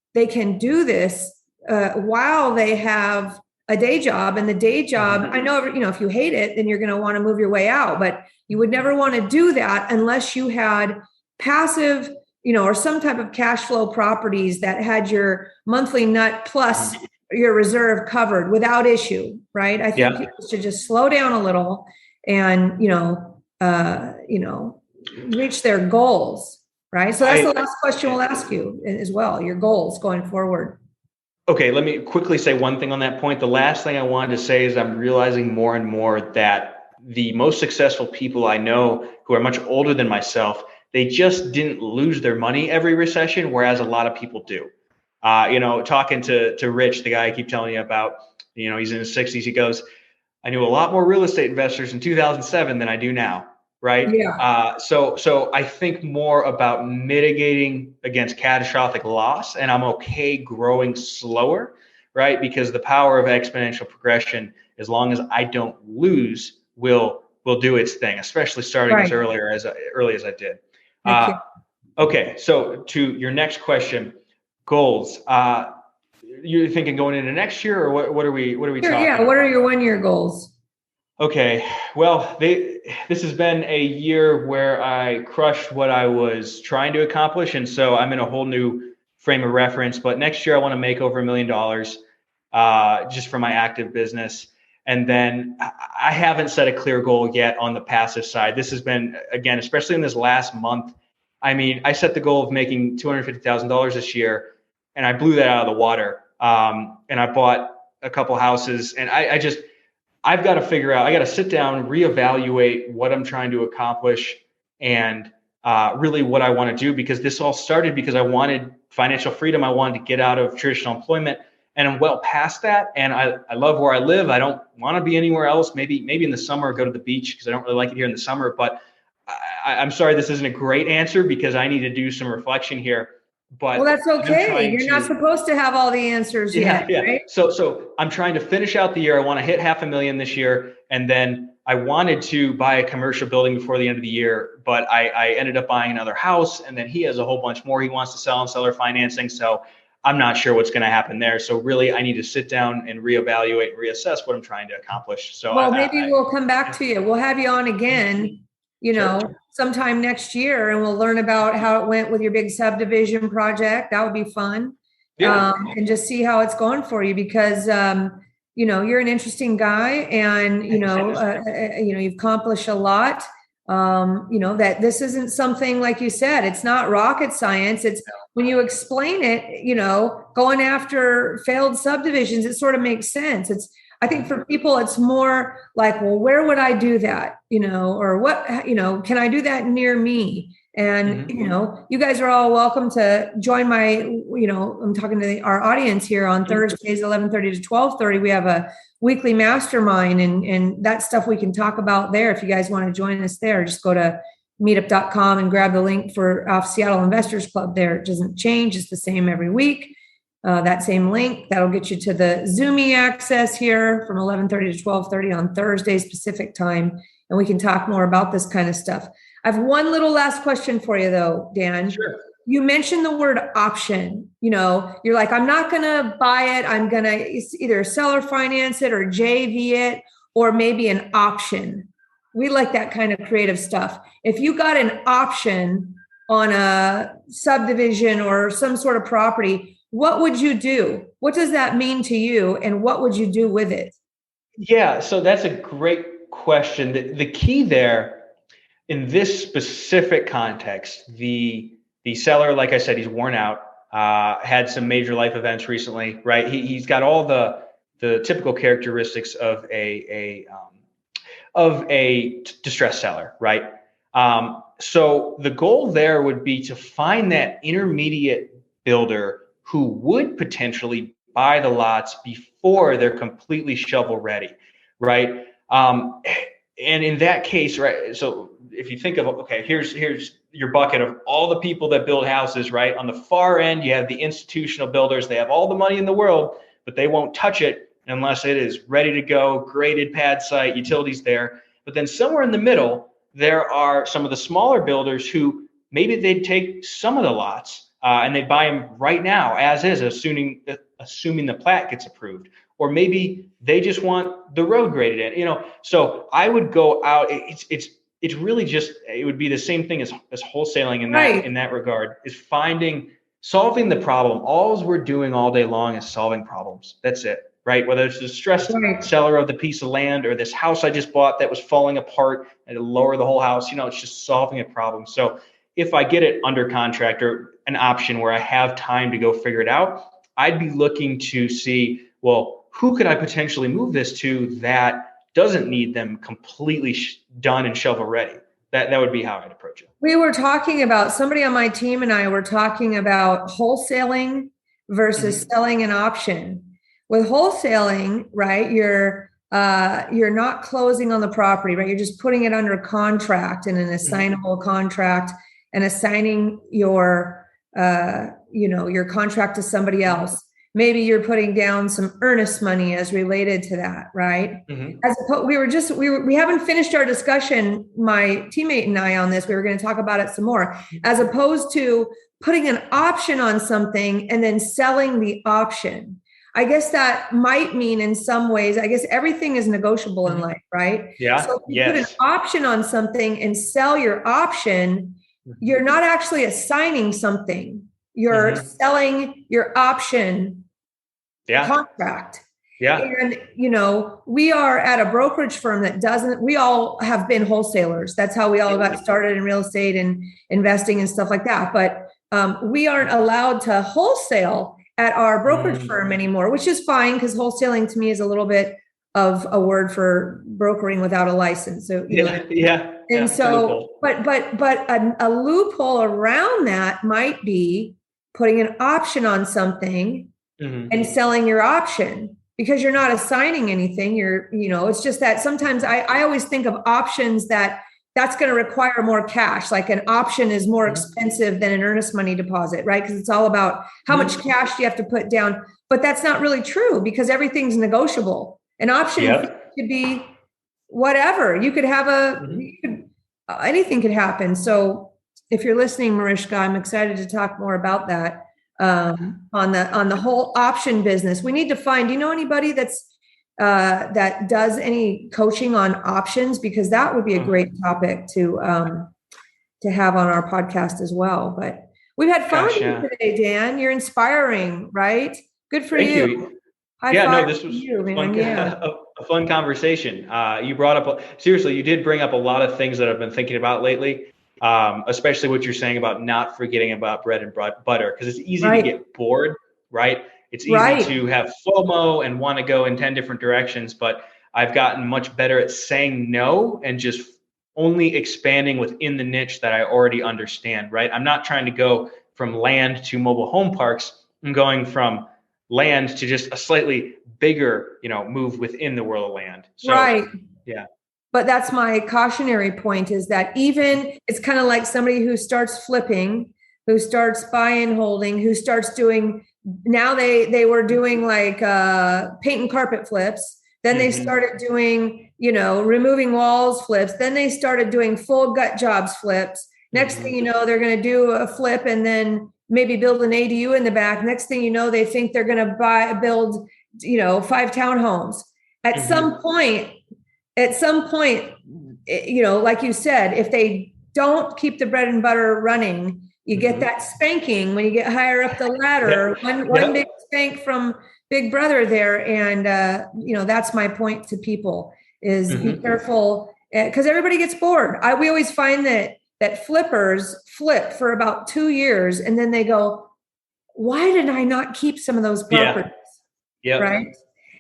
do this while they have a day job. And the day job, I know, if you hate it, then you're going to want to move your way out, but you would never want to do that unless you had passive, or some type of cash flow properties that had your monthly nut plus your reserve covered without issue, right? I think people should just slow down a little and, reach their goals, right? So that's the last question we'll ask you as well, your goals going forward. Okay, let me quickly say one thing on that point. The last thing I wanted to say is I'm realizing more and more that the most successful people I know who are much older than myself, they just didn't lose their money every recession, whereas a lot of people do. Talking to Rich, the guy I keep telling you about, he's in his 60s. He goes, I knew a lot more real estate investors in 2007 than I do now. Right. Yeah. So I think more about mitigating against catastrophic loss, and I'm okay growing slower, right? Because the power of exponential progression, as long as I don't lose, will do its thing, especially starting as early as I did. Okay. So to your next question, goals. You're thinking going into next year, or what are we talking about? Yeah. What are your 1-year goals? Okay, well, this has been a year where I crushed what I was trying to accomplish, and so I'm in a whole new frame of reference. But next year, I want to make over $1 million just for my active business. And then I haven't set a clear goal yet on the passive side. This has been, again, especially in this last month. I mean, I set the goal of making $250,000 this year, and I blew that out of the water. And I bought a couple houses, and I've got to figure out, I got to sit down, reevaluate what I'm trying to accomplish and really what I want to do, because this all started because I wanted financial freedom. I wanted to get out of traditional employment, and I'm well past that. And I love where I live. I don't want to be anywhere else. Maybe in the summer, go to the beach because I don't really like it here in the summer. But I'm sorry, this isn't a great answer because I need to do some reflection here. But that's okay. You're not supposed to have all the answers yet. Right? So I'm trying to finish out the year. I want to hit $500,000 this year. And then I wanted to buy a commercial building before the end of the year, but I ended up buying another house. And then he has a whole bunch more he wants to sell on seller financing. So I'm not sure what's going to happen there. So really, I need to sit down and reevaluate and reassess what I'm trying to accomplish. So maybe we'll come back to you. We'll have you on again, sometime next year, and we'll learn about how it went with your big subdivision project. That would be fun. And just see how it's going for you, because, you're an interesting guy, and, you've accomplished a lot. That this isn't something, like you said, it's not rocket science. It's when you explain it, going after failed subdivisions, it sort of makes sense. I think for people, it's more like, well, where would I do that? Or what, can I do that near me? And, you guys are all welcome to join my, I'm talking to our audience here on Thursdays, 11:30 to 12:30. We have a weekly mastermind, and that stuff we can talk about there. If you guys want to join us there, just go to meetup.com and grab the link for off Seattle Investors Club there. It doesn't change. It's the same every week. That same link, that'll get you to the Zoomy access here from 11:30 to 12:30 on Thursdays Pacific time. And we can talk more about this kind of stuff. I have one little last question for you though, Dan. Sure. You mentioned the word option. You're like, I'm not going to buy it. I'm going to either seller finance it or JV it, or maybe an option. We like that kind of creative stuff. If you got an option on a subdivision or some sort of property, what would you do? What does that mean to you? And what would you do with it? Yeah, so that's a great question. The key there in this specific context, the seller, like I said, he's worn out, had some major life events recently, right? He's got all the typical characteristics of a distressed seller, right? So the goal there would be to find that intermediate builder who would potentially buy the lots before they're completely shovel ready, right? And in that case, right, so if you think of, okay, here's your bucket of all the people that build houses, right? On the far end, you have the institutional builders. They have all the money in the world, but they won't touch it unless it is ready to go, graded pad site, utilities there. But then somewhere in the middle, there are some of the smaller builders who maybe they'd take some of the lots and they buy them right now as is, assuming the plat gets approved. Or maybe they just want the road graded in, So I would go out. It's really just, it would be the same thing as wholesaling in that regard, is solving the problem. All we're doing all day long is solving problems. That's it, right? Whether it's the stressed seller of the piece of land or this house I just bought that was falling apart and to lower the whole house, it's just solving a problem. So if I get it under contract or an option where I have time to go figure it out, I'd be looking to see, well, who could I potentially move this to that doesn't need them completely done and shovel ready? That would be how I'd approach it. We were talking about, somebody on my team and I were talking about wholesaling versus selling an option. With wholesaling, right, you're not closing on the property, right? You're just putting it under contract and an assignable contract and assigning your contract to somebody else. Maybe you're putting down some earnest money as related to that, right? As opposed, we haven't finished our discussion, my teammate and I, on this. We were going to talk about it some more, as opposed to putting an option on something and then selling the option. I guess that might mean, in some ways, I guess everything is negotiable in life, right? Yeah. So if you put an option on something and sell your option, you're not actually assigning something. You're selling your option contract. Yeah. And, we are at a brokerage firm we all have been wholesalers. That's how we all got started in real estate and investing and stuff like that. But we aren't allowed to wholesale at our brokerage firm anymore, which is fine, because wholesaling to me is a little bit of a word for brokering without a license. So, but a loophole around that might be putting an option on something and selling your option, because you're not assigning anything. It's just that sometimes I always think of options that's going to require more cash. Like an option is more expensive than an earnest money deposit, right? Because it's all about how much cash do you have to put down. But that's not really true, because everything's negotiable. An option could be whatever. You could have anything could happen. So if you're listening, Mariska, I'm excited to talk more about that on the whole option business. We need to find, do you know anybody that does any coaching on options? Because that would be a great topic to have on our podcast as well. But we've had fun today, Dan. You're inspiring, right? Good for you. This was a fun conversation. You brought up, seriously, you did bring up a lot of things that I've been thinking about lately. Especially what you're saying about not forgetting about bread and butter, because it's easy to get bored, right? It's easy to have FOMO and want to go in 10 different directions, but I've gotten much better at saying no and just only expanding within the niche that I already understand, right? I'm not trying to go from land to mobile home parks. I'm going from land to just a slightly bigger, move within the world of land. So, yeah. But that's my cautionary point, is that even it's kind of like somebody who starts flipping, who starts buy and holding, who starts doing, now they were doing like paint and carpet flips. Then they started doing, removing walls flips. Then they started doing full gut jobs flips. Next thing you know, they're going to do a flip and then maybe build an ADU in the back. Next thing you know, they think they're going to build 5 townhomes. At some point, like you said, if they don't keep the bread and butter running, you get that spanking when you get higher up the ladder, one big spank from Big Brother there. And, that's my point to people is be careful, because everybody gets bored. We always find that flippers flip for about 2 years and then they go, why did I not keep some of those properties? Right.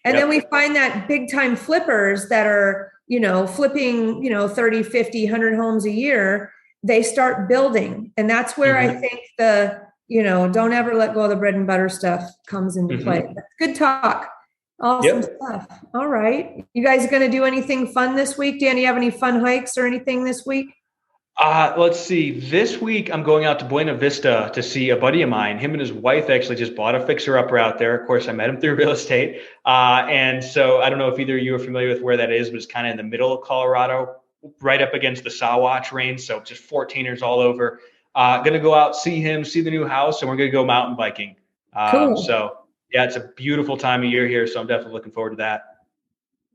And then we find that big time flippers that are, flipping, 30, 50, 100 homes a year, they start building. And that's where I think don't ever let go of the bread and butter stuff comes into play. That's good talk. Awesome stuff. All right. You guys going to do anything fun this week? Dan, do you have any fun hikes or anything this week? Let's see. This week, I'm going out to Buena Vista to see a buddy of mine. Him and his wife actually just bought a fixer-upper out there. Of course, I met him through real estate. And so I don't know if either of you are familiar with where that is, but it's kind of in the middle of Colorado, right up against the Sawatch range. So just 14ers all over. Going to go out, see him, see the new house, and we're going to go mountain biking. Cool. So, yeah, it's a beautiful time of year here. So I'm definitely looking forward to that.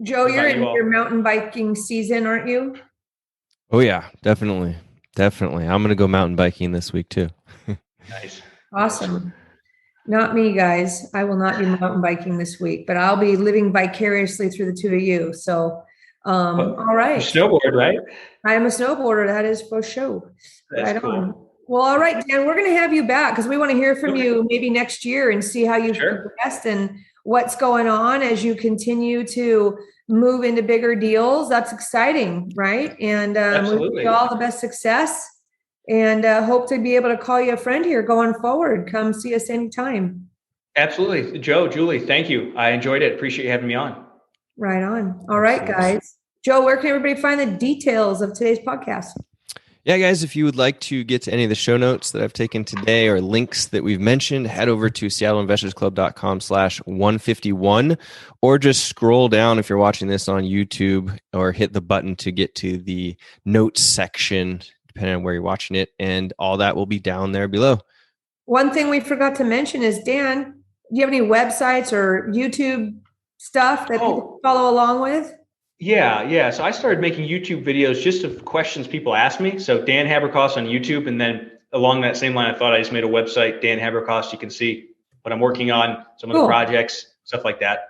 Joe, you're in your mountain biking season, aren't you? Oh yeah, definitely. I'm going to go mountain biking this week too. Nice. Awesome. Not me, guys. I will not be mountain biking this week, but I'll be living vicariously through the two of you. So, all right. Snowboard, right? I am a snowboarder. That is for sure. That's right cool. on. Well, all right, Dan, we're going to have you back because we want to hear from you maybe next year and see how you've progressed and what's going on as you continue to move into bigger deals. That's exciting, right? And we wish you all the best success and hope to be able to call you a friend here going forward. Come see us anytime. Absolutely. Joe, Julie, thank you. I enjoyed it. Appreciate you having me on. Right on. All right, guys. Joe, where can everybody find the details of today's podcast? Yeah, guys, if you would like to get to any of the show notes that I've taken today or links that we've mentioned, head over to seattleinvestorsclub.com/151 or just scroll down if you're watching this on YouTube or hit the button to get to the notes section, depending on where you're watching it. And all that will be down there below. One thing we forgot to mention is, Dan, do you have any websites or YouTube stuff that people follow along with? Yeah. So I started making YouTube videos just of questions people ask me. So Dan Haberkost on YouTube. And then along that same line, I thought I just made a website, Dan Haberkost. You can see what I'm working on, some of the projects, stuff like that.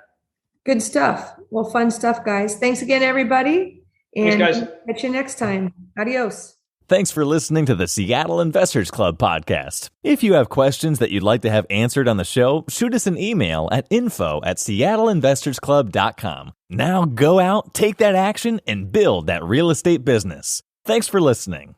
Good stuff. Well, fun stuff, guys. Thanks again, everybody. And thanks, guys. Catch you next time. Adios. Thanks for listening to the Seattle Investors Club podcast. If you have questions that you'd like to have answered on the show, shoot us an email at info@seattleinvestorsclub.com. Now go out, take that action, and build that real estate business. Thanks for listening.